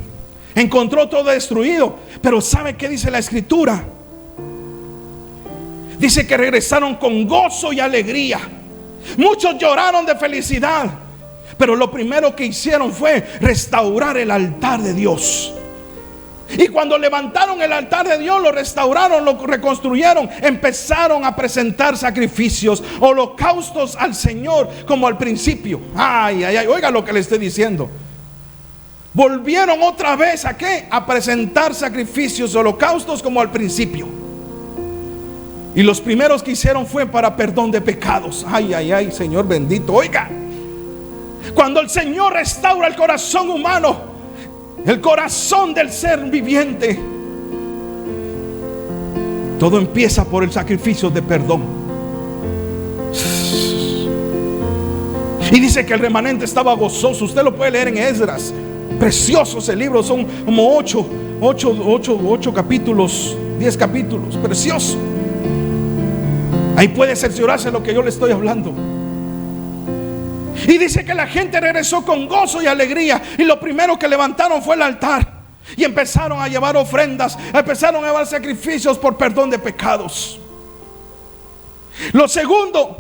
Encontró todo destruido. Pero ¿sabe qué dice la Escritura? Dice que regresaron con gozo y alegría. Muchos lloraron de felicidad, pero lo primero que hicieron fue restaurar el altar de Dios. Y cuando levantaron el altar de Dios, lo restauraron, lo reconstruyeron, empezaron a presentar sacrificios, holocaustos al Señor como al principio. Ay, ay, ay, oiga lo que le estoy diciendo. Volvieron otra vez ¿a qué? A presentar sacrificios, holocaustos como al principio. Y los primeros que hicieron fue para perdón de pecados. Ay, ay, ay, Señor bendito. Oiga, cuando el Señor restaura el corazón humano, el corazón del ser viviente, todo empieza por el sacrificio de perdón. Y dice que el remanente estaba gozoso. Usted lo puede leer en Esdras. Precioso ese libro. Son como 8 capítulos, 10 capítulos. Precioso. Ahí puede cerciorarse lo que yo le estoy hablando. Y dice que la gente regresó con gozo y alegría. Y lo primero que levantaron fue el altar. Y empezaron a llevar ofrendas, empezaron a llevar sacrificios por perdón de pecados. Lo segundo,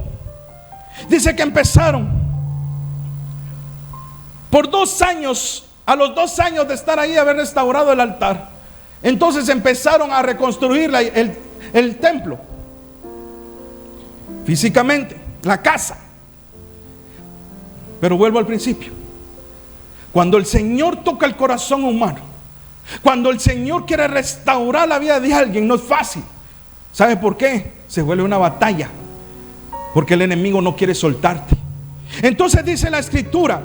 dice que empezaron por 2 años. A los 2 años de estar ahí, de haber restaurado el altar, entonces empezaron a reconstruir el templo físicamente, la casa. Pero vuelvo al principio. Cuando el Señor toca el corazón humano, cuando el Señor quiere restaurar la vida de alguien, no es fácil. ¿Sabe por qué? Se vuelve una batalla, porque el enemigo no quiere soltarte. Entonces dice la Escritura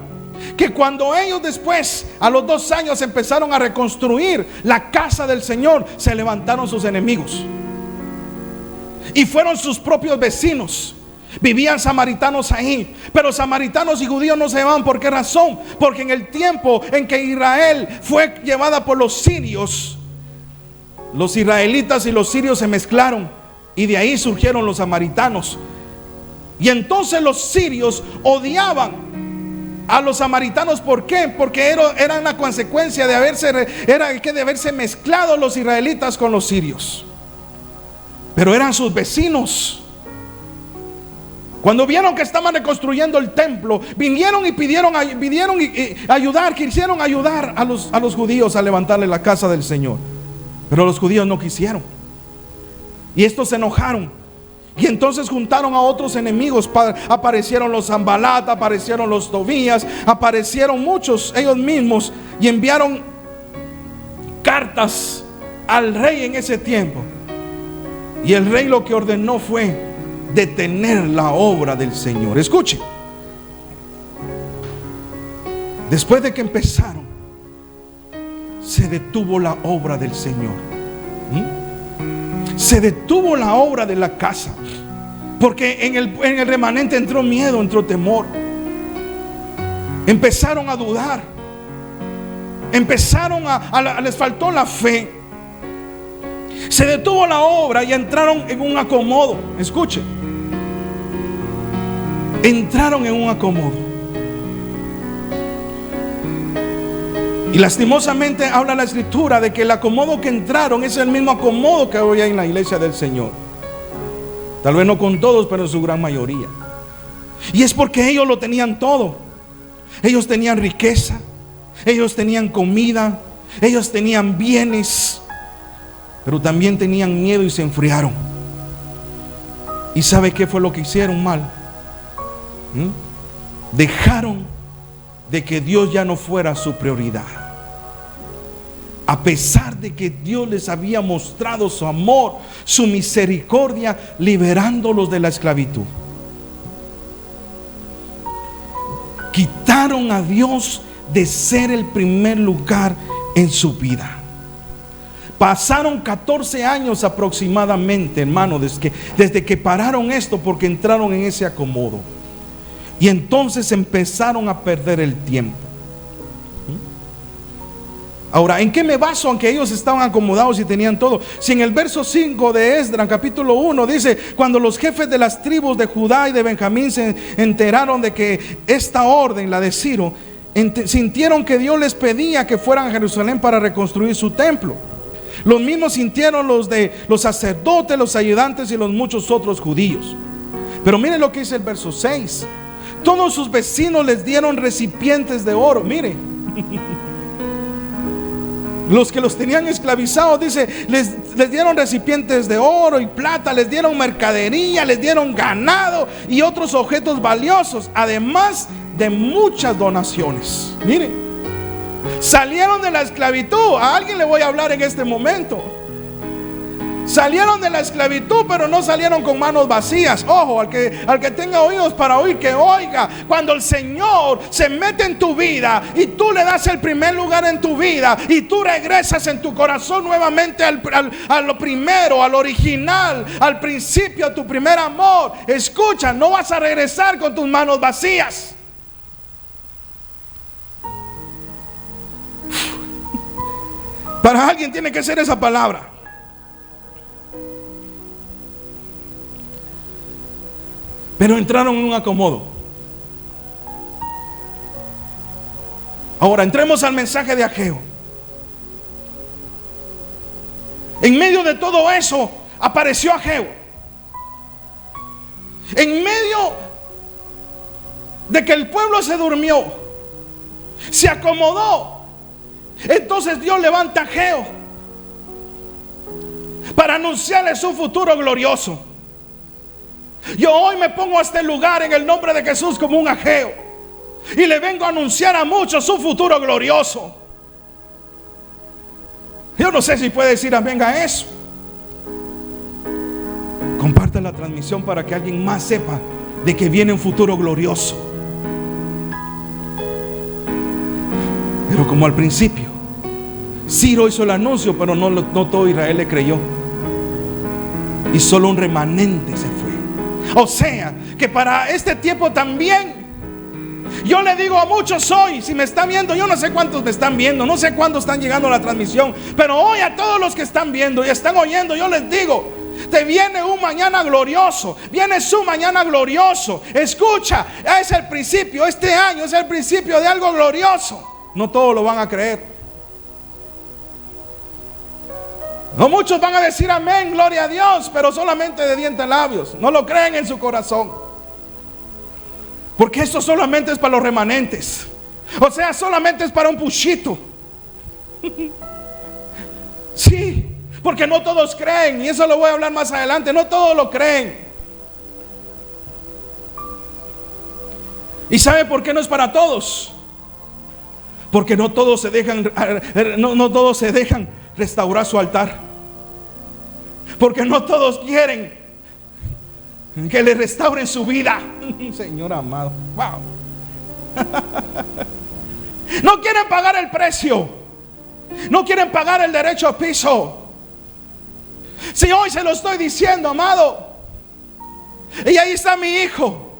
que cuando ellos después, a los 2 años, empezaron a reconstruir la casa del Señor, se levantaron sus enemigos. Y fueron sus propios vecinos. Vivían samaritanos ahí, pero samaritanos y judíos no se llevaban. ¿Por qué razón? Porque en el tiempo en que Israel fue llevada por los sirios, los israelitas y los sirios se mezclaron, y de ahí surgieron los samaritanos. Y entonces los sirios odiaban a los samaritanos. ¿Por qué? Porque era una consecuencia de haberse mezclado los israelitas con los sirios. Pero eran sus vecinos. Cuando vieron que estaban reconstruyendo el templo, vinieron y quisieron ayudar a los judíos a levantarle la casa del Señor. Pero los judíos no quisieron. Y estos se enojaron. Y entonces juntaron a otros enemigos. Aparecieron los Zambalat, aparecieron los Tobías, aparecieron muchos ellos mismos, y enviaron cartas al rey en ese tiempo. Y el rey lo que ordenó fue detener la obra del Señor. Escuche. Después de que empezaron, se detuvo la obra del Señor. Se detuvo la obra de la casa, porque en el remanente entró miedo, entró temor. Empezaron a dudar. Les faltó la fe. Se detuvo la obra y entraron en un acomodo. Escuche. Entraron en un acomodo. Y lastimosamente habla la Escritura de que el acomodo que entraron es el mismo acomodo que hoy hay en la iglesia del Señor. Tal vez no con todos, pero en su gran mayoría. Y es porque ellos lo tenían todo. Ellos tenían riqueza, ellos tenían comida, ellos tenían bienes, pero también tenían miedo y se enfriaron. ¿Y sabe qué fue lo que hicieron mal? Dejaron de que Dios ya no fuera su prioridad, a pesar de que Dios les había mostrado su amor, su misericordia, liberándolos de la esclavitud. Quitaron a Dios de ser el primer lugar en su vida. Pasaron 14 años aproximadamente, hermano, desde que pararon esto, porque entraron en ese acomodo. Y entonces empezaron a perder el tiempo. Ahora, ¿en qué me baso? Aunque ellos estaban acomodados y tenían todo. Si en el verso 5 de Esdras, capítulo 1, dice: cuando los jefes de las tribus de Judá y de Benjamín se enteraron de que esta orden, la de Ciro, sintieron que Dios les pedía que fueran a Jerusalén para reconstruir su templo. Los mismos sintieron los sacerdotes, los ayudantes y los muchos otros judíos. Pero miren lo que dice el verso 6. Todos sus vecinos les dieron recipientes de oro. Mire. Los que los tenían esclavizados, dice, les dieron recipientes de oro y plata, les dieron mercadería, les dieron ganado y otros objetos valiosos, además de muchas donaciones. Miren, salieron de la esclavitud. A alguien le voy a hablar en este momento. Salieron de la esclavitud, pero no salieron con manos vacías. Ojo, al que tenga oídos para oír, que oiga. Cuando el Señor se mete en tu vida y tú le das el primer lugar en tu vida y tú regresas en tu corazón nuevamente a lo primero, al original, al principio, a tu primer amor, escucha, no vas a regresar con tus manos vacías. Para alguien tiene que ser esa palabra. Pero entraron en un acomodo. Ahora entremos al mensaje de Ageo. En medio de todo eso apareció Ageo. En medio de que el pueblo se durmió, se acomodó, entonces Dios levanta a Ageo para anunciarle su futuro glorioso. Yo hoy me pongo a este lugar en el nombre de Jesús como un Ageo y le vengo a anunciar a muchos su futuro glorioso. Yo no sé si puede decir amén a eso. Comparta la transmisión para que alguien más sepa de que viene un futuro glorioso. Pero como al principio Ciro hizo el anuncio, pero no todo Israel le creyó, y solo un remanente se fue. O sea, que para este tiempo también, yo le digo a muchos hoy, si me están viendo, yo no sé cuántos me están viendo, no sé cuándo están llegando a la transmisión, pero hoy a todos los que están viendo y están oyendo, yo les digo, te viene un mañana glorioso, viene su mañana glorioso. Escucha, es el principio, este año es el principio de algo glorioso. No todos lo van a creer. No muchos van a decir amén, gloria a Dios, pero solamente de dientes labios. No lo creen en su corazón. Porque esto solamente es para los remanentes. O sea, solamente es para un puchito. Sí, porque no todos creen. Y eso lo voy a hablar más adelante. No todos lo creen. ¿Y sabe por qué no es para todos? Porque no todos se dejan, no todos se dejan restaurar su altar. Porque no todos quieren que le restauren su vida. Señor amado, wow. No quieren pagar el precio. No quieren pagar el derecho a piso. Si hoy se lo estoy diciendo, amado, y ahí está mi hijo,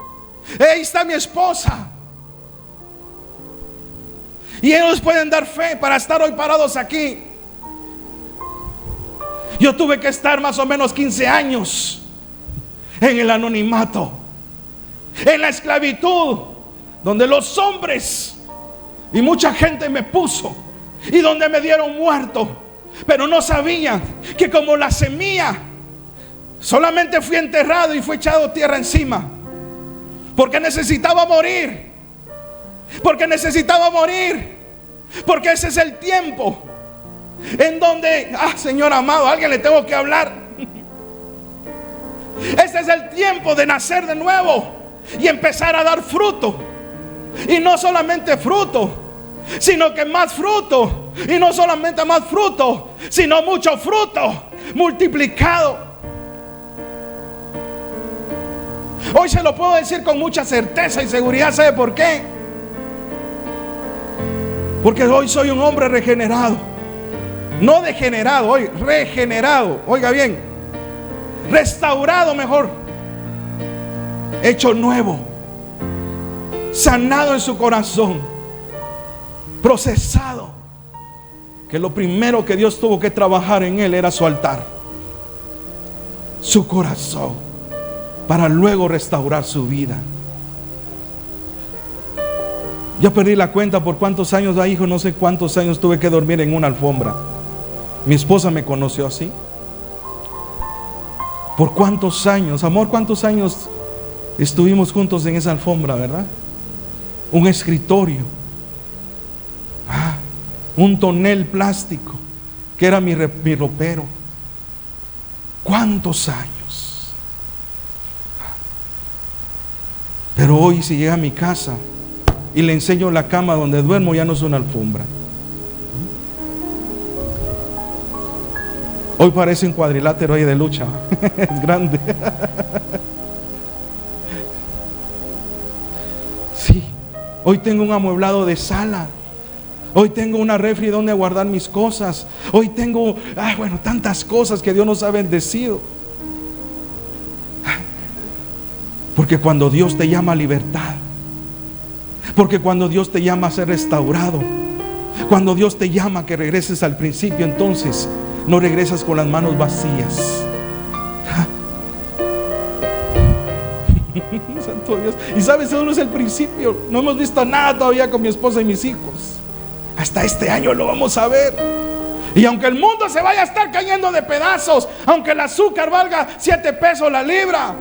ahí está mi esposa, y ellos pueden dar fe para estar hoy parados aquí. Yo tuve que estar más o menos 15 años en el anonimato, en la esclavitud, donde los hombres y mucha gente me puso y donde me dieron muerto, pero no sabían que como la semilla solamente fui enterrado y fue echado tierra encima, porque necesitaba morir, porque ese es el tiempo en donde, Señor amado, a alguien le tengo que hablar. Este es el tiempo de nacer de nuevo y empezar a dar fruto. Y no solamente fruto, sino que más fruto. Y no solamente más fruto, sino mucho fruto multiplicado. Hoy se lo puedo decir con mucha certeza y seguridad. ¿Sabe por qué? Porque hoy soy un hombre regenerado. No degenerado, hoy regenerado. Oiga bien, restaurado mejor, hecho nuevo, sanado en su corazón, procesado. Que lo primero que Dios tuvo que trabajar en él era su altar, su corazón, para luego restaurar su vida. Yo perdí la cuenta por cuántos años, hijo, no sé cuántos años tuve que dormir en una alfombra. Mi esposa me conoció así. ¿Por cuántos años, amor, cuántos años estuvimos juntos en esa alfombra, verdad? Un escritorio, un tonel plástico que era mi ropero. ¿Cuántos años? Pero hoy si llega a mi casa y le enseño la cama donde duermo, ya no es una alfombra. Hoy parece un cuadrilátero ahí de lucha. Es grande. Sí, hoy tengo un amueblado de sala. Hoy tengo una refri donde guardar mis cosas. Hoy tengo, tantas cosas que Dios nos ha bendecido. Porque cuando Dios te llama a libertad, porque cuando Dios te llama a ser restaurado, cuando Dios te llama a que regreses al principio, entonces no regresas con las manos vacías. Santo Dios. Y sabes, eso no es el principio. No hemos visto nada todavía con mi esposa y mis hijos. Hasta este año lo vamos a ver. Y aunque el mundo se vaya a estar cayendo de pedazos, aunque el azúcar valga 7 pesos la libra,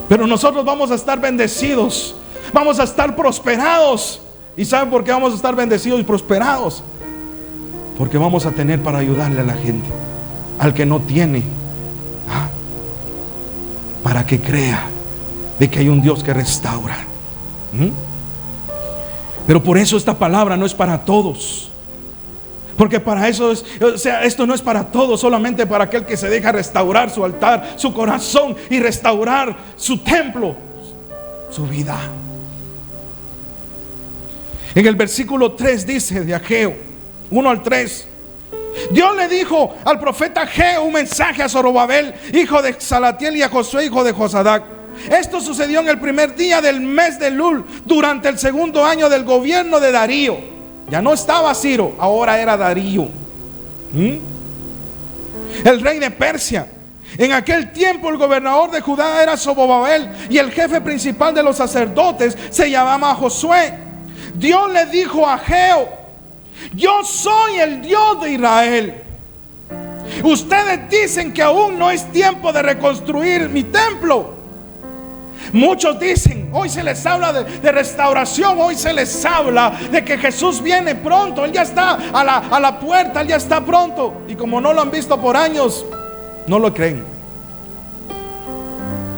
pero nosotros vamos a estar bendecidos, vamos a estar prosperados. ¿Y saben por qué vamos a estar bendecidos y prosperados? Porque vamos a tener para ayudarle a la gente, al que no tiene, para que crea de que hay un Dios que restaura. Pero por eso esta palabra no es para todos. Porque para eso es, esto no es para todos, solamente para aquel que se deja restaurar su altar, su corazón, y restaurar su templo, su vida. En el versículo 3 dice de Ageo 1 al 3: Dios le dijo al profeta Ageo un mensaje a Zorobabel, hijo de Salatiel, y a Josué, hijo de Josadac. Esto sucedió en el primer día del mes de Elul, durante el segundo año del gobierno de Darío. Ya no estaba Ciro, ahora era Darío, el rey de Persia. En aquel tiempo el gobernador de Judá era Zorobabel, y el jefe principal de los sacerdotes se llamaba Josué. Dios le dijo a Ageo: yo soy el Dios de Israel. Ustedes dicen que aún no es tiempo de reconstruir mi templo. Muchos dicen, hoy se les habla de restauración, hoy se les habla de que Jesús viene pronto. Él ya está a la puerta, Él ya está pronto. Y como no lo han visto por años, no lo creen.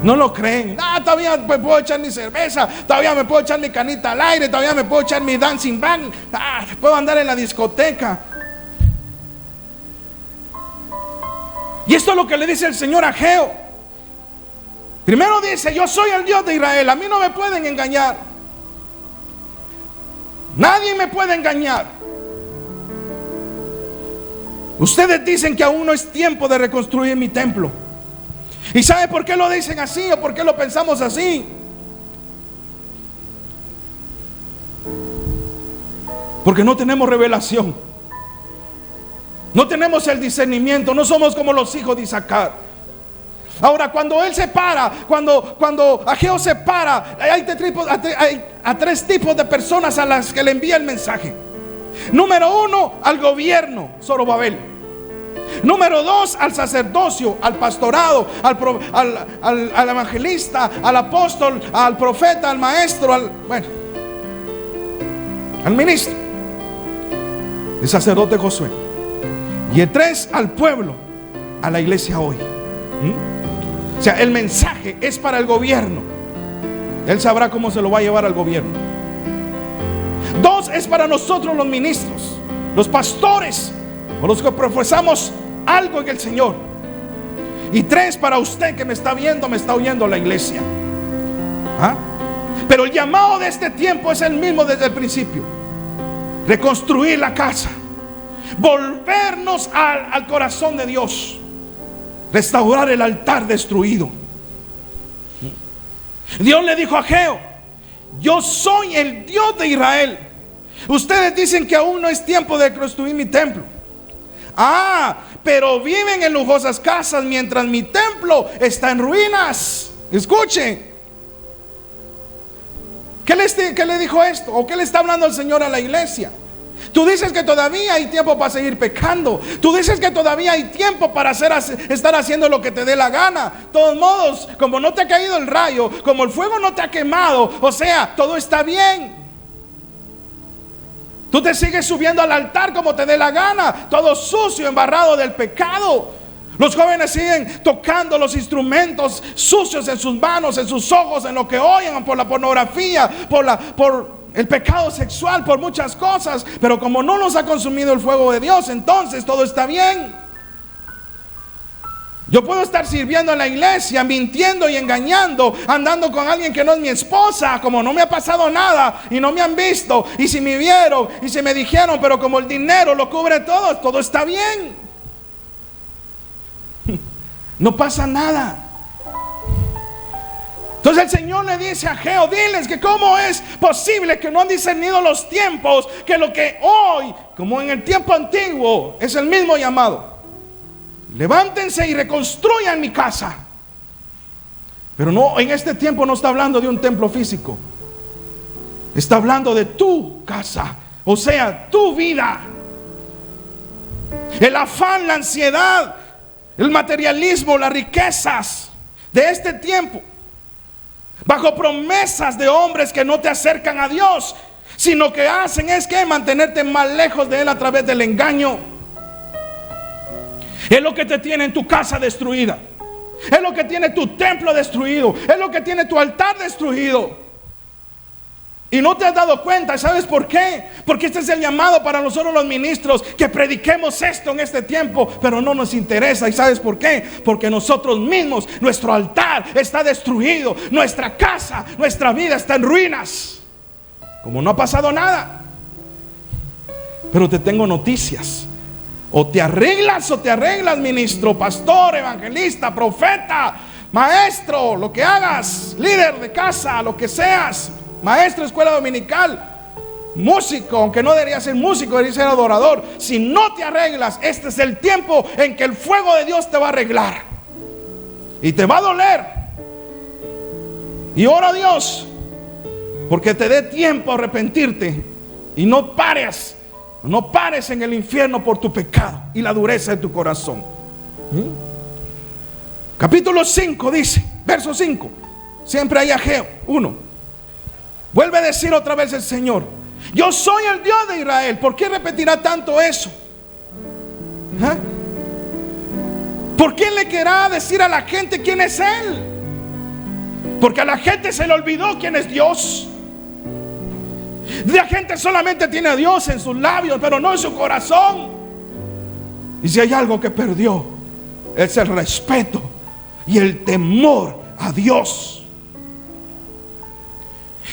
No lo creen. Todavía me puedo echar mi cerveza, todavía me puedo echar mi canita al aire, todavía me puedo echar mi dancing band, puedo andar en la discoteca. Y esto es lo que le dice el Señor a Ageo. Primero dice: yo soy el Dios de Israel, a mí no me pueden engañar. Nadie me puede engañar. Ustedes dicen que aún no es tiempo de reconstruir mi templo. ¿Y sabe por qué lo dicen así o por qué lo pensamos así? Porque no tenemos revelación, no tenemos el discernimiento, no somos como los hijos de Isaacar. Ahora, cuando él se para, cuando Ageo se para, hay 3 tipos de personas a las que le envía el mensaje. Número 1, al gobierno, Zorobabel. Número 2, al sacerdocio, al pastorado, al evangelista, al apóstol, al profeta, al maestro, al ministro, el sacerdote Josué. Y el 3, al pueblo, a la iglesia hoy. O sea, el mensaje es para el gobierno. Él sabrá cómo se lo va a llevar al gobierno. 2, es para nosotros los ministros, los pastores, o los que profesamos algo en el Señor. Y 3, para usted que me está viendo, me está oyendo, la iglesia. Pero el llamado de este tiempo es el mismo desde el principio: reconstruir la casa, volvernos al corazón de Dios, restaurar el altar destruido. Dios le dijo a Ageo: yo soy el Dios de Israel. Ustedes dicen que aún no es tiempo de construir mi templo. Pero viven en lujosas casas mientras mi templo está en ruinas. Escuchen. ¿Qué le dijo esto? ¿O qué le está hablando el Señor a la iglesia? Tú dices que todavía hay tiempo para seguir pecando. Tú dices que todavía hay tiempo para estar haciendo lo que te dé la gana. De todos modos, como no te ha caído el rayo, como el fuego no te ha quemado, o sea, todo está bien. Tú te sigues subiendo al altar como te dé la gana, todo sucio, embarrado del pecado. Los jóvenes siguen tocando los instrumentos sucios en sus manos, en sus ojos, en lo que oyen, por la pornografía, por el pecado sexual, por muchas cosas. Pero como no nos ha consumido el fuego de Dios, entonces todo está bien. Yo puedo estar sirviendo en la iglesia, mintiendo y engañando, andando con alguien que no es mi esposa, como no me ha pasado nada y no me han visto, y si me vieron y si me dijeron, pero como el dinero lo cubre todo, todo está bien. No pasa nada. Entonces el Señor le dice a Ageo: diles que cómo es posible que no han discernido los tiempos, que lo que hoy, como en el tiempo antiguo, es el mismo llamado. Levántense y reconstruyan mi casa. Pero no, en este tiempo no está hablando de un templo físico. Está hablando de tu casa, o sea, tu vida. El afán, la ansiedad, el materialismo, las riquezas de este tiempo, bajo promesas de hombres que no te acercan a Dios, sino que hacen es que mantenerte más lejos de Él a través del engaño. Es lo que te tiene en tu casa destruida, es lo que tiene tu templo destruido, es lo que tiene tu altar destruido. Y no te has dado cuenta. ¿Sabes por qué? Porque este es el llamado para nosotros los ministros, que prediquemos esto en este tiempo, pero no nos interesa. ¿Y sabes por qué? Porque nosotros mismos, nuestro altar está destruido, nuestra casa, nuestra vida está en ruinas, como no ha pasado nada. Pero te tengo noticias: o te arreglas, ministro, pastor, evangelista, profeta, maestro, lo que hagas, líder de casa, lo que seas, maestro de escuela dominical, músico, aunque no debería ser músico, debería ser adorador. Si no te arreglas, este es el tiempo en que el fuego de Dios te va a arreglar y te va a doler. Y ora a Dios porque te dé tiempo a arrepentirte y no pares en el infierno por tu pecado y la dureza de tu corazón. Capítulo 5 dice, verso 5, siempre hay Ageo 1. Vuelve a decir otra vez el Señor: yo soy el Dios de Israel. ¿Por qué repetirá tanto eso? ¿Por qué le querrá decir a la gente quién es Él? Porque a la gente se le olvidó quién es Dios. La gente solamente tiene a Dios en sus labios, pero no en su corazón. Y si hay algo que perdió, es el respeto y el temor a Dios.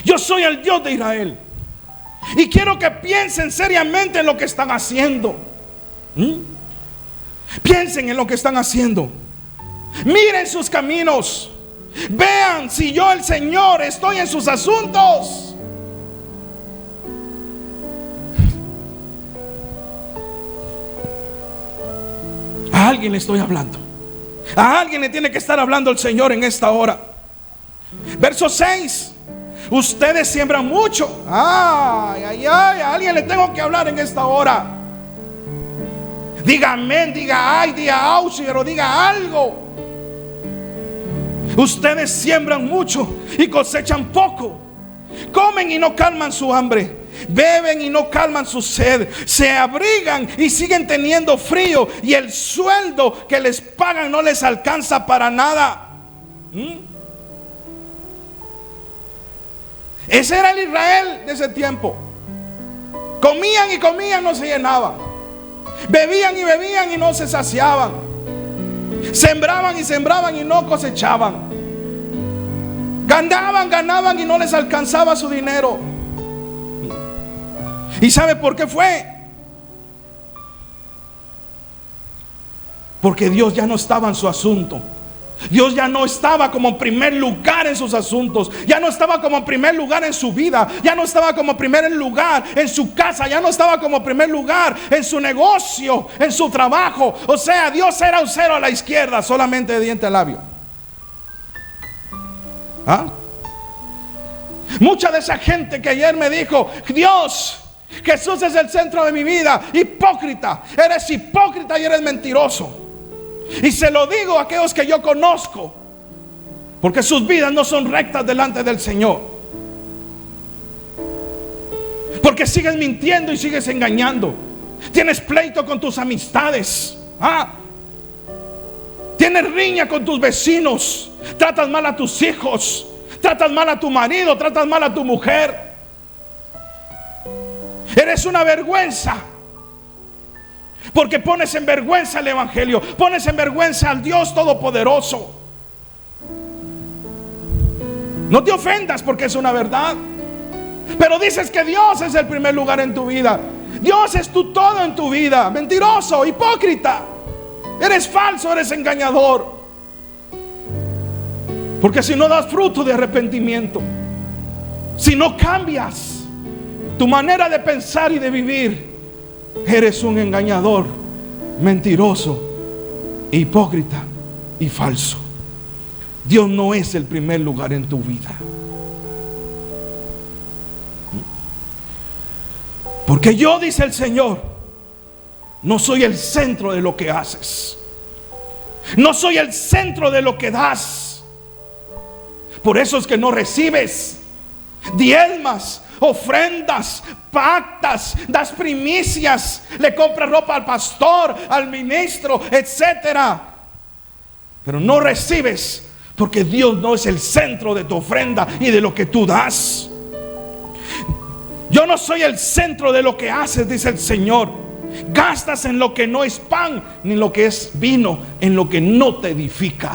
Yo soy el Dios de Israel, y quiero que piensen seriamente en lo que están haciendo. Piensen en lo que están haciendo. Miren sus caminos. Vean si yo, el Señor, estoy en sus asuntos. A alguien le estoy hablando. A alguien le tiene que estar hablando el Señor en esta hora. Verso 6. Ustedes siembran mucho. A alguien le tengo que hablar en esta hora. Diga amén, diga ay, diga auxilio, diga algo. Ustedes siembran mucho y cosechan poco. Comen y no calman su hambre. Beben y no calman su sed. Se abrigan y siguen teniendo frío, y el sueldo que les pagan no les alcanza para nada. Ese era el Israel de ese tiempo. Comían y comían, no se llenaban. Bebían y bebían y no se saciaban. Sembraban y sembraban y no cosechaban. Ganaban y no les alcanzaba su dinero. ¿Y sabe por qué fue? Porque Dios ya no estaba en su asunto. Dios ya no estaba como primer lugar en sus asuntos. Ya no estaba como primer lugar en su vida. Ya no estaba como primer lugar en su casa. Ya no estaba como primer lugar en su negocio, en su trabajo. O sea, Dios era un cero a la izquierda, solamente de diente a labio. Mucha de esa gente que ayer me dijo: Dios, Jesús es el centro de mi vida. Hipócrita, eres hipócrita y eres mentiroso. Y se lo digo a aquellos que yo conozco, porque sus vidas no son rectas delante del Señor. Porque sigues mintiendo y sigues engañando. Tienes pleito con tus amistades. Tienes riña con tus vecinos. Tratas mal a tus hijos. Tratas mal a tu marido. Tratas mal a tu mujer. Eres una vergüenza. Porque pones en vergüenza el Evangelio. Pones en vergüenza al Dios Todopoderoso. No te ofendas porque es una verdad. Pero dices que Dios es el primer lugar en tu vida. Dios es tu todo en tu vida. Mentiroso, hipócrita. Eres falso, eres engañador. Porque si no das fruto de arrepentimiento, si no cambias tu manera de pensar y de vivir, eres un engañador, mentiroso, hipócrita y falso. Dios no es el primer lugar en tu vida. Porque yo, dice el Señor, no soy el centro de lo que haces. No soy el centro de lo que das. Por eso es que no recibes. Diezmas, ofrendas, pactas, das primicias, le compras ropa al pastor, al ministro, etcétera. Pero no recibes porque Dios no es el centro de tu ofrenda y de lo que tú das. Yo no soy el centro de lo que haces, dice el Señor. Gastas en lo que no es pan, ni lo que es vino, en lo que no te edifica.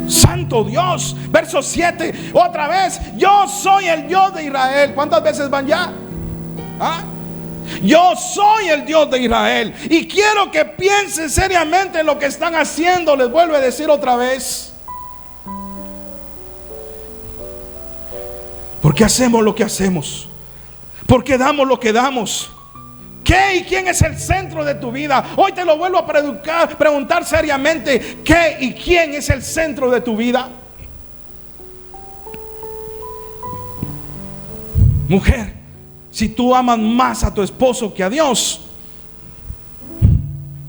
Santo Dios. Verso 7, otra vez. Yo soy el Dios de Israel. ¿Cuántas veces van ya? Yo soy el Dios de Israel. Y quiero que piensen seriamente en lo que están haciendo. Les vuelvo a decir otra vez. ¿Por qué hacemos lo que hacemos? ¿Por qué damos lo que damos? ¿Qué y quién es el centro de tu vida? Hoy te lo vuelvo a preguntar seriamente. ¿Qué y quién es el centro de tu vida? Mujer, si tú amas más a tu esposo que a Dios,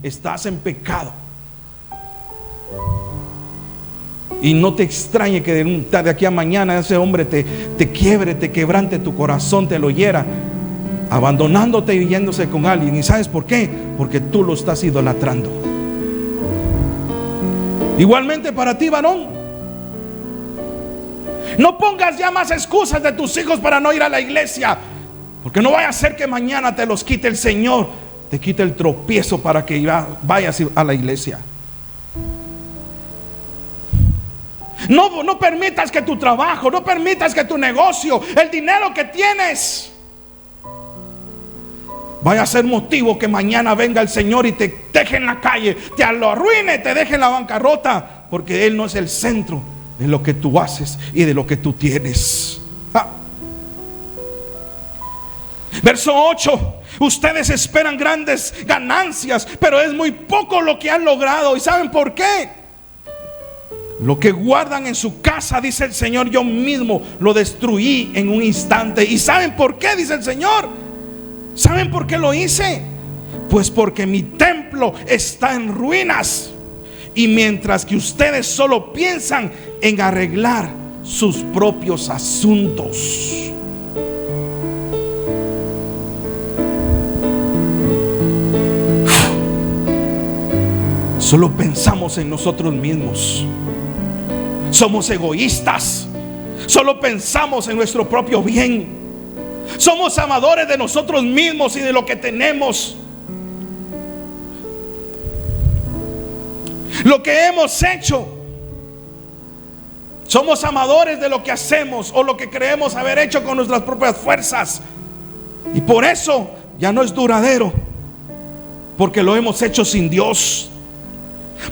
estás en pecado. Y no te extrañe que de aquí a mañana ese hombre te quiebre, te quebrante tu corazón, te lo hiera, abandonándote y yéndose con alguien. ¿Y sabes por qué? Porque tú lo estás idolatrando. Igualmente para ti, varón, no pongas ya más excusas de tus hijos para no ir a la iglesia, porque no vaya a ser que mañana te los quite el Señor, te quite el tropiezo para que vayas a la iglesia. No permitas que tu trabajo, no permitas que tu negocio, el dinero que tienes, vaya a ser motivo que mañana venga el Señor y te deje en la calle, te lo arruine, te deje en la bancarrota, porque Él no es el centro de lo que tú haces y de lo que tú tienes. Verso 8. Ustedes esperan grandes ganancias, pero es muy poco lo que han logrado. ¿Y saben por qué? Lo que guardan en su casa, dice el Señor, yo mismo lo destruí en un instante. ¿Y saben por qué? Dice el Señor. ¿Saben por qué lo hice? Pues porque mi templo está en ruinas. Y mientras que ustedes solo piensan en arreglar sus propios asuntos. Solo pensamos en nosotros mismos. Somos egoístas. Solo pensamos en nuestro propio bien. Somos amadores de nosotros mismos y de lo que tenemos. Lo que hemos hecho. Somos amadores de lo que hacemos o lo que creemos haber hecho con nuestras propias fuerzas. Y por eso ya no es duradero, porque lo hemos hecho sin Dios.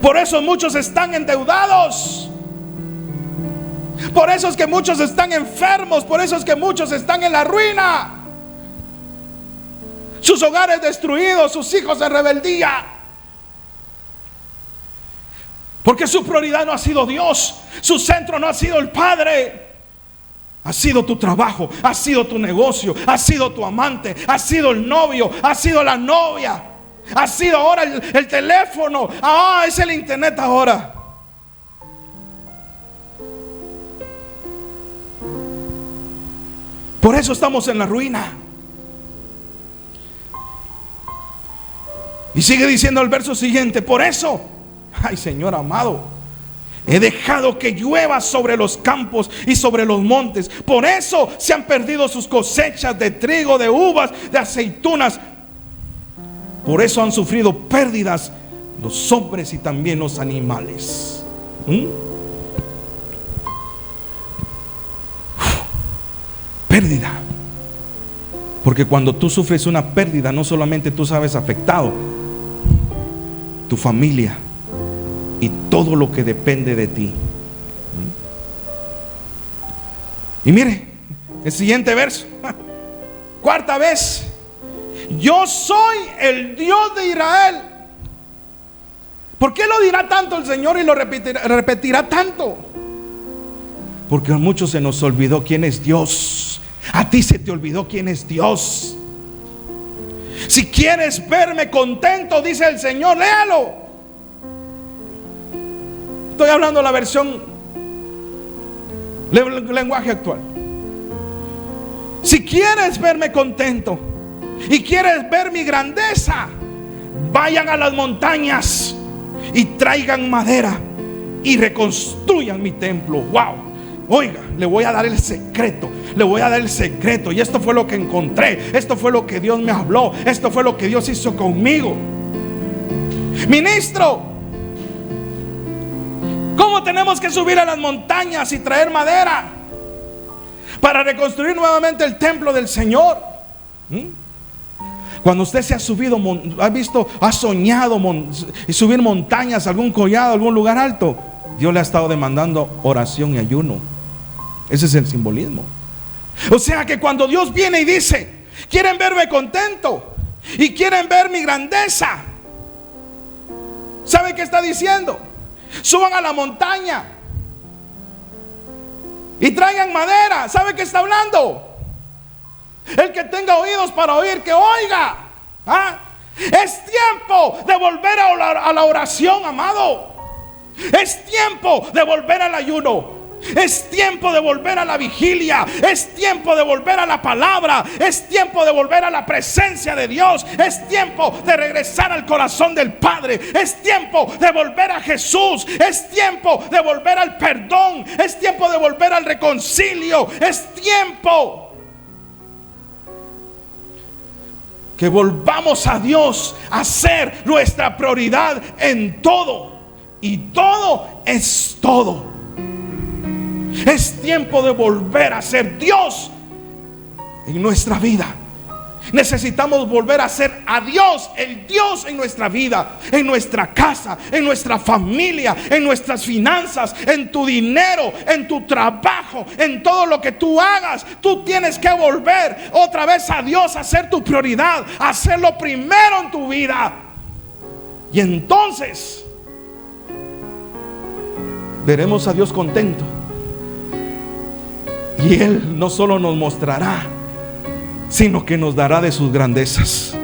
Por eso muchos están endeudados. Por eso es que muchos están enfermos. Por eso es que muchos están en la ruina. Sus hogares destruidos, sus hijos en rebeldía. Porque su prioridad no ha sido Dios, su centro no ha sido el Padre. Ha sido tu trabajo, ha sido tu negocio, ha sido tu amante, ha sido el novio, ha sido la novia, ha sido ahora el teléfono, es el internet ahora. Por eso estamos en la ruina. Y sigue diciendo el verso siguiente: por eso, ay Señor amado, he dejado que llueva sobre los campos y sobre los montes. Por eso se han perdido sus cosechas de trigo, de uvas, de aceitunas. Por eso han sufrido pérdidas los hombres y también los animales. Pérdida. Porque cuando tú sufres una pérdida, no solamente tú sabes afectado, tu familia y todo lo que depende de ti. Y mire el siguiente verso, cuarta vez: yo soy el Dios de Israel. ¿Por qué lo dirá tanto el Señor y lo repetirá tanto? Porque a muchos se nos olvidó quién es Dios. A ti se te olvidó quién es Dios. Si quieres verme contento, dice el Señor, léalo. Estoy hablando la versión lenguaje actual. Si quieres verme contento y quieres ver mi grandeza, vayan a las montañas y traigan madera y reconstruyan mi templo. Wow. Oiga, le voy a dar el secreto. Le voy a dar el secreto. Y esto fue lo que encontré. Esto fue lo que Dios me habló. Esto fue lo que Dios hizo conmigo. Ministro, ¿cómo tenemos que subir a las montañas y traer madera para reconstruir nuevamente el templo del Señor? Cuando usted se ha subido, ha soñado subir montañas, algún collado, algún lugar alto, Dios le ha estado demandando oración y ayuno. Ese es el simbolismo. O sea que cuando Dios viene y dice: quieren verme contento y quieren ver mi grandeza, ¿sabe qué está diciendo? Suban a la montaña y traigan madera. ¿Sabe qué está hablando? El que tenga oídos para oír, que oiga. Es tiempo de volver a la oración, amado. Es tiempo de volver al ayuno. Es tiempo de volver a la vigilia. Es tiempo de volver a la palabra. Es tiempo de volver a la presencia de Dios. Es tiempo de regresar al corazón del Padre. Es tiempo de volver a Jesús. Es tiempo de volver al perdón. Es tiempo de volver al reconcilio. Es tiempo que volvamos a Dios a ser nuestra prioridad en todo. Y todo es todo. Es tiempo de volver a ser Dios en nuestra vida. Necesitamos volver a ser a Dios, el Dios en nuestra vida, en nuestra casa, en nuestra familia, en nuestras finanzas, en tu dinero, en tu trabajo, en todo lo que tú hagas. Tú tienes que volver otra vez a Dios, a ser tu prioridad, a hacerlo primero en tu vida. Y entonces veremos a Dios contento. Y Él no solo nos mostrará, sino que nos dará de sus grandezas.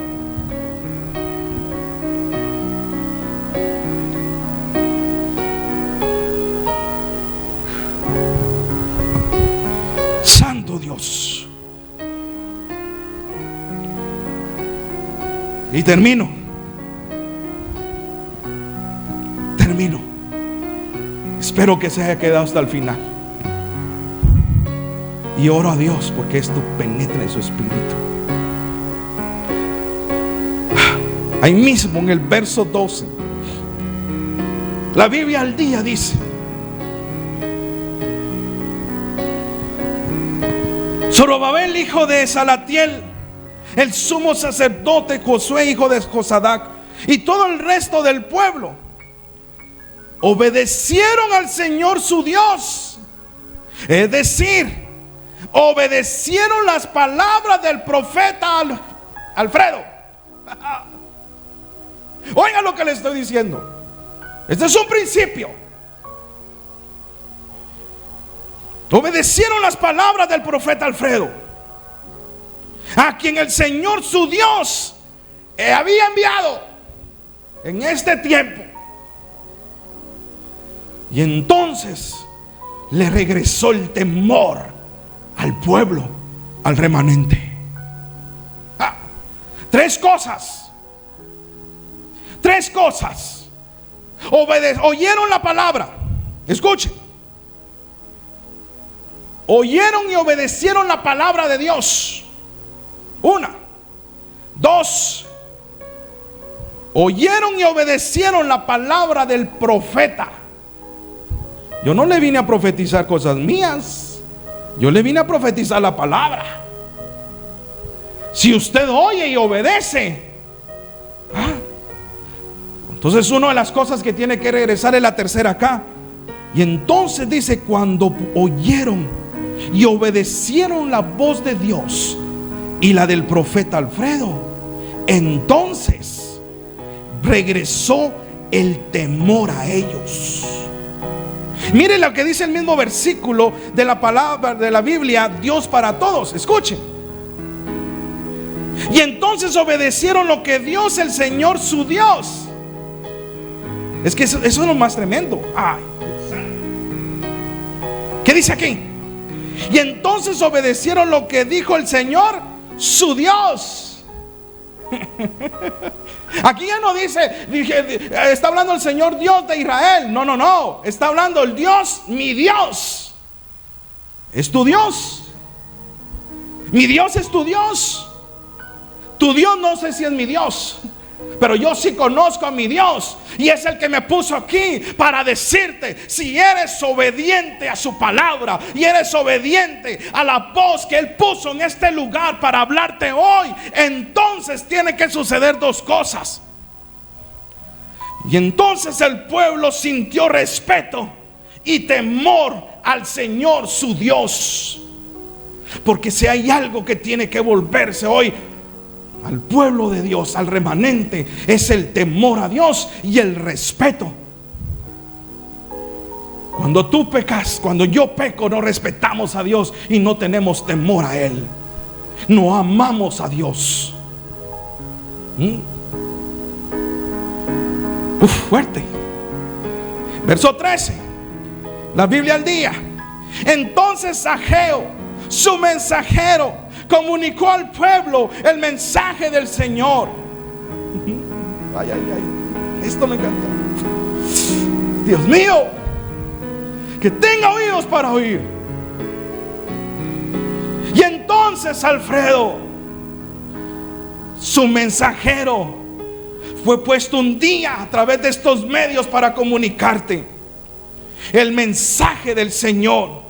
Santo Dios. Y termino. Espero que se haya quedado hasta el final. Y oro a Dios porque esto penetre en su espíritu. Ahí mismo en el verso 12, la Biblia al día dice: Zorobabel, hijo de Salatiel, el sumo sacerdote, Josué, hijo de Josadac, y todo el resto del pueblo obedecieron al Señor su Dios. Es decir, obedecieron las palabras del profeta Alfredo. Oiga lo que le estoy diciendo. Este es un principio. Obedecieron las palabras del profeta Alfredo, a quien el Señor su Dios había enviado en este tiempo. Y entonces le regresó el temor al pueblo, al remanente. Tres cosas. Oyeron la palabra. Escuchen. Oyeron y obedecieron la palabra de Dios. Una. Dos. Oyeron y obedecieron la palabra del profeta. Yo no le vine a profetizar cosas mías. Yo le vine a profetizar la palabra. Si usted oye y obedece, entonces una de las cosas que tiene que regresar es la tercera acá. Y entonces dice: cuando oyeron y obedecieron la voz de Dios y la del profeta Alfredo, entonces regresó el temor a ellos. Mire lo que dice el mismo versículo de la palabra de la Biblia, Dios para todos. Escuchen. Y entonces obedecieron lo que Dios, el Señor su Dios. Es que eso es lo más tremendo. Ay, ¿qué dice aquí? Y entonces obedecieron lo que dijo el Señor su Dios. Aquí ya no dice, está hablando el Señor Dios de Israel. No. Está hablando el Dios, mi Dios. Es tu Dios. Mi Dios es tu Dios. Tu Dios no sé si es mi Dios, pero yo sí conozco a mi Dios. Y es el que me puso aquí para decirte: si eres obediente a su palabra y eres obediente a la voz que Él puso en este lugar para hablarte hoy, entonces tiene que suceder dos cosas. Y entonces el pueblo sintió respeto y temor al Señor su Dios. Porque si hay algo que tiene que volverse hoy al pueblo de Dios, al remanente, es el temor a Dios y el respeto. Cuando tú pecas, cuando yo peco, no respetamos a Dios y no tenemos temor a Él. No amamos a Dios. Fuerte. Verso 13, la Biblia al día. Entonces Ageo, su mensajero, comunicó al pueblo el mensaje del Señor. Ay. Esto me encanta. Dios mío, que tenga oídos para oír. Y entonces Alfredo, su mensajero, fue puesto un día a través de estos medios para comunicarte el mensaje del Señor.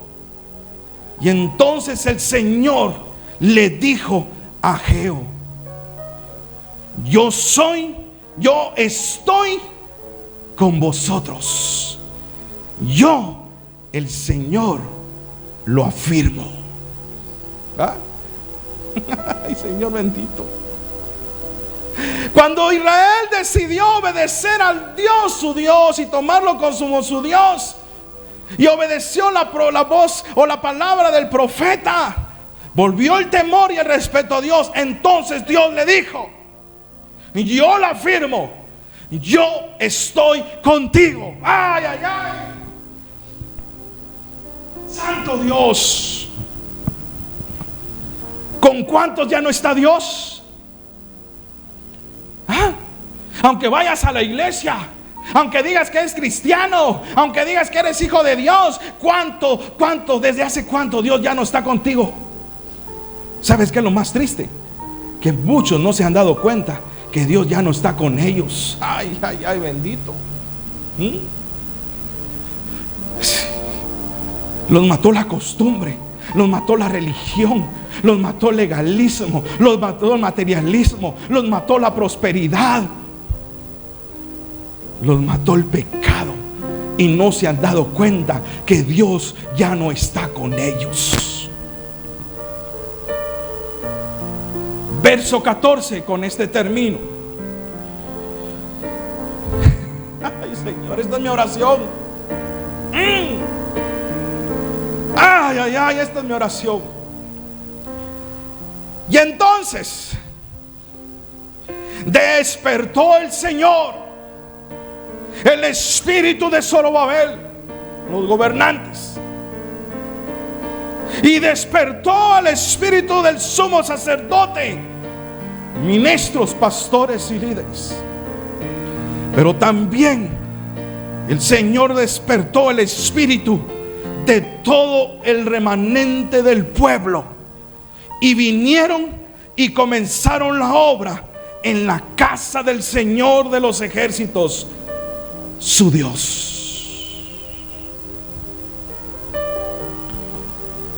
Y entonces el Señor le dijo a Ageo: yo estoy con vosotros. Yo, el Señor, lo afirmo. Ay, Señor bendito. Cuando Israel decidió obedecer al Dios, su Dios, y tomarlo como su Dios, y obedeció la voz o la palabra del profeta, volvió el temor y el respeto a Dios. Entonces Dios le dijo: yo lo afirmo, yo estoy contigo. Ay. Santo Dios. ¿Con cuántos ya no está Dios? Aunque vayas a la iglesia, aunque digas que eres cristiano, aunque digas que eres hijo de Dios, desde hace cuánto Dios ya no está contigo. ¿Sabes qué es lo más triste? Que muchos no se han dado cuenta que Dios ya no está con ellos. Ay, bendito. Los mató la costumbre, los mató la religión, los mató el legalismo, los mató el materialismo, los mató la prosperidad, los mató el pecado. Y no se han dado cuenta que Dios ya no está con ellos. Verso 14, con este termino. Ay, Señor, esta es mi oración. Ay, ay, ay, esta es mi oración. Y entonces despertó el Señor el espíritu de Zorobabel, los gobernantes, y despertó el espíritu del sumo sacerdote, ministros, pastores y líderes. Pero también el Señor despertó el espíritu de todo el remanente del pueblo, y vinieron y comenzaron la obra en la casa del Señor de los ejércitos, su Dios.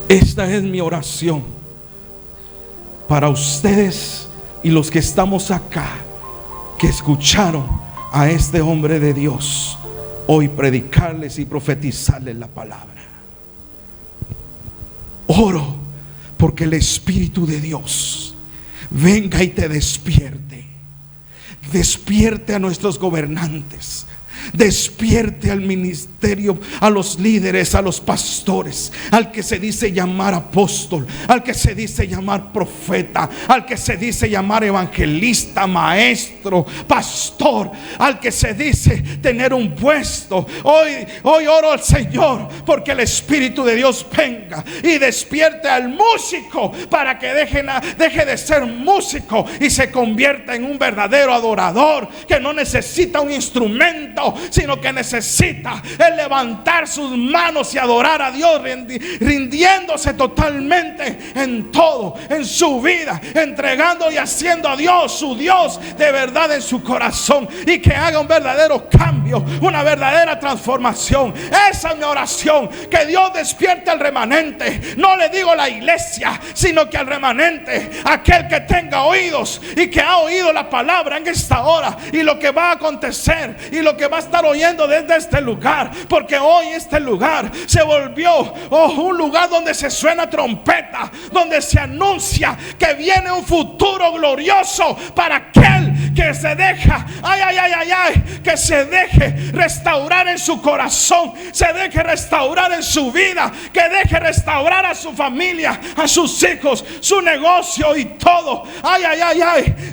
Esta es mi oración para ustedes y los que estamos acá, que escucharon a este hombre de Dios hoy predicarles y profetizarles la palabra. Oro porque el Espíritu de Dios venga y te despierte. Despierte a nuestros gobernantes. Despierte al ministerio, a los líderes, a los pastores, al que se dice llamar apóstol, al que se dice llamar profeta, al que se dice llamar evangelista, maestro, pastor, al que se dice tener un puesto. Hoy oro al Señor porque el Espíritu de Dios venga y despierte al músico para que deje de ser músico y se convierta en un verdadero adorador, que no necesita un instrumento, sino que necesita el levantar sus manos y adorar a Dios, rindiéndose totalmente en todo, en su vida, entregando y haciendo a Dios su Dios de verdad en su corazón, y que haga un verdadero cambio, una verdadera transformación. Esa es mi oración, que Dios despierte al remanente. No le digo la iglesia, sino que al remanente, aquel que tenga oídos y que ha oído la palabra en esta hora, y lo que va a acontecer y lo que va a estar oyendo desde este lugar, porque hoy este lugar se volvió un lugar donde se suena trompeta, donde se anuncia que viene un futuro glorioso para aquel que se deja, que se deje restaurar en su corazón, se deje restaurar en su vida, que deje restaurar a su familia, a sus hijos, su negocio y todo.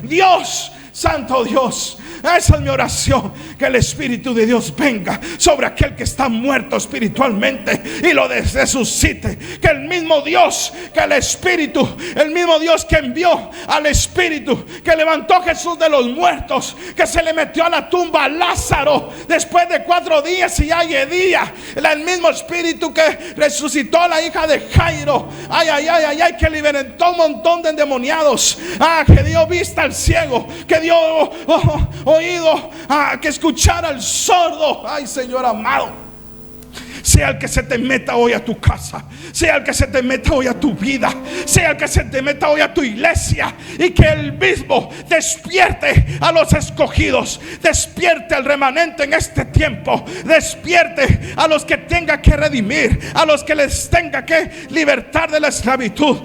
Dios, santo Dios, esa es mi oración, que el Espíritu de Dios venga sobre aquel que está muerto espiritualmente y lo resucite. Que el mismo Dios, que el Espíritu, el mismo Dios que envió al Espíritu, que levantó a Jesús de los muertos, que se le metió a la tumba a Lázaro después de 4 días y día, el mismo Espíritu que resucitó a la hija de Jairo, que libertó un montón de endemoniados, que dio vista al ciego, que dio oído, que escuchara al sordo. Ay, Señor amado, sea el que se te meta hoy a tu casa, sea el que se te meta hoy a tu vida, sea el que se te meta hoy a tu iglesia, y que el mismo despierte a los escogidos, despierte al remanente en este tiempo, despierte a los que tenga que redimir, a los que les tenga que libertar de la esclavitud.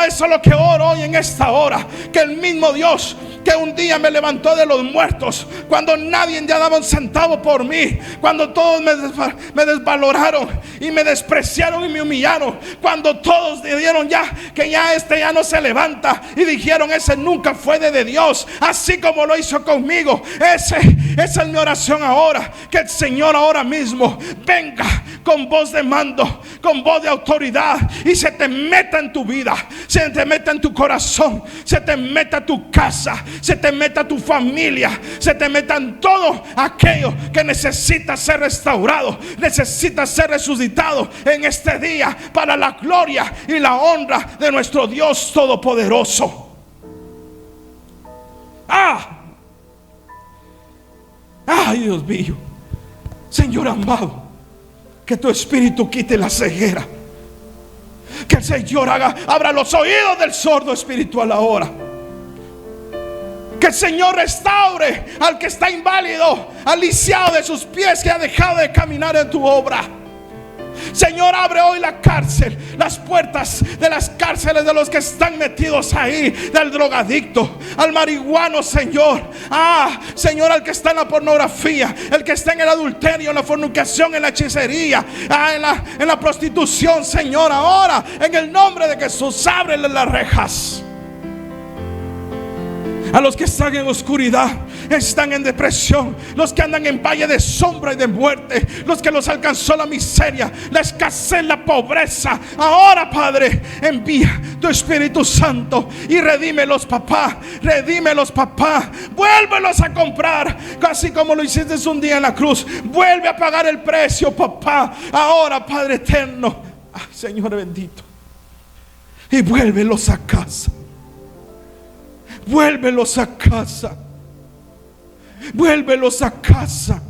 Eso es lo que oro hoy en esta hora, que el mismo Dios que un día me levantó de los muertos, cuando nadie ya daba un centavo por mí, cuando todos me desvaloraron y me despreciaron y me humillaron, cuando todos dijeron que ya no se levanta, y dijeron ese nunca fue de Dios, así como lo hizo conmigo. Esa es mi oración ahora, que el Señor ahora mismo venga con voz de mando, con voz de autoridad, y se te meta en tu vida, se te meta en tu corazón, se te meta a tu casa, se te meta a tu familia, se te meta en todo aquello que necesita ser restaurado, necesita ser resucitado en este día, para la gloria y la honra de nuestro Dios todopoderoso. Ay, Dios mío, Señor amado, que tu Espíritu quite la ceguera, que el Señor abra los oídos del sordo espiritual ahora, que el Señor restaure al que está inválido, al lisiado de sus pies, que ha dejado de caminar en tu obra. Señor, abre hoy la cárcel, las puertas de las cárceles de los que están metidos ahí, del drogadicto, al marihuano, Señor. Señor, al que está en la pornografía, el que está en el adulterio, en la fornicación, en la hechicería, en la prostitución, Señor. Ahora, en el nombre de Jesús, ábrele las rejas. A los que están en oscuridad, están en depresión, los que andan en valle de sombra y de muerte, los que los alcanzó la miseria, la escasez, la pobreza. Ahora, Padre, envía tu Espíritu Santo y redímelos, papá. Redímelos, papá. Vuélvelos a comprar, así como lo hiciste un día en la cruz. Vuelve a pagar el precio, papá. Ahora, Padre eterno, Señor bendito, y vuélvelos a casa. Vuélvelos a casa. Vuélvelos a casa.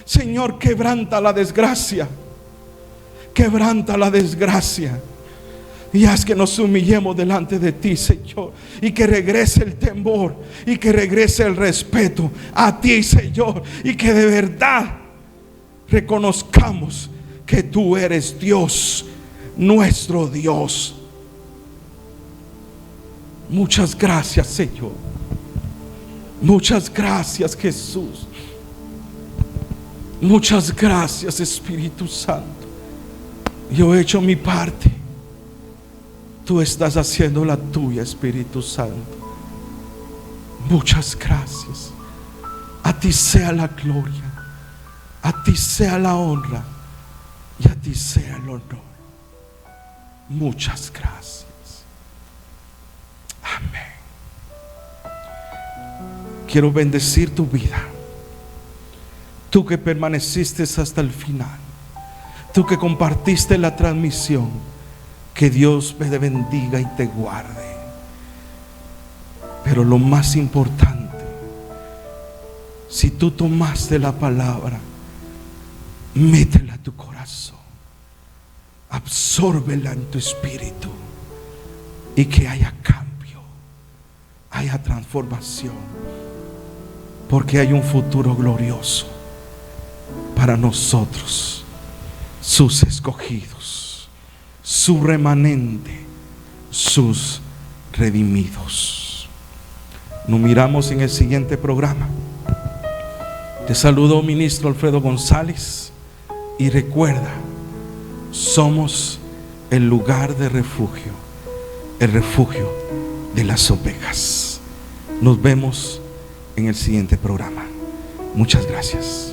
Señor, quebranta la desgracia. Quebranta la desgracia. Y haz que nos humillemos delante de ti, Señor. Y que regrese el temor. Y que regrese el respeto a ti, Señor. Y que de verdad reconozcamos que tú eres Dios, nuestro Dios. Muchas gracias, Señor. Muchas gracias, Jesús. Muchas gracias, Espíritu Santo. Yo he hecho mi parte. Tú estás haciendo la tuya, Espíritu Santo. Muchas gracias. A ti sea la gloria, a ti sea la honra y a ti sea el honor. Muchas gracias. Amén. Quiero bendecir tu vida. Tú que permaneciste hasta el final. Tú que compartiste la transmisión. Que Dios te bendiga y te guarde. Pero lo más importante, si tú tomaste la palabra, métela a tu corazón. Absórbela en tu espíritu. Y que haya cambio. Haya transformación, porque hay un futuro glorioso para nosotros, sus escogidos, su remanente, sus redimidos. Nos miramos en el siguiente programa. Te saludo, ministro Alfredo González, y recuerda, somos el lugar de refugio, el refugio de las ovejas. Nos vemos en el siguiente programa. Muchas gracias.